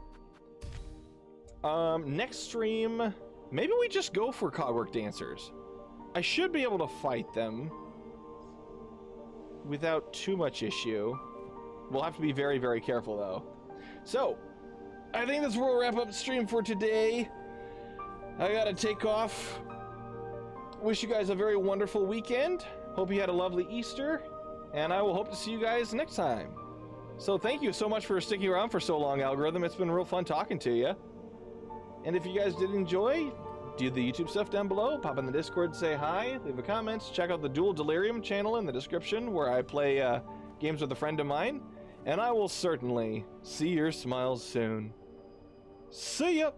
Next stream, maybe we just go for Cogwork Dancers. I should be able to fight them without too much issue. We'll have to be very, very careful, though. So, I think this will wrap up the stream for today. I gotta take off. Wish you guys a very wonderful weekend. Hope you had a lovely Easter. And I will hope to see you guys next time. So thank you so much for sticking around for so long, Algorithm. It's been real fun talking to you. And if you guys did enjoy, do the YouTube stuff down below. Pop in the Discord, say hi, leave a comment. Check out the Dual Delirium channel in the description, where I play games with a friend of mine. And I will certainly see your smiles soon. See ya!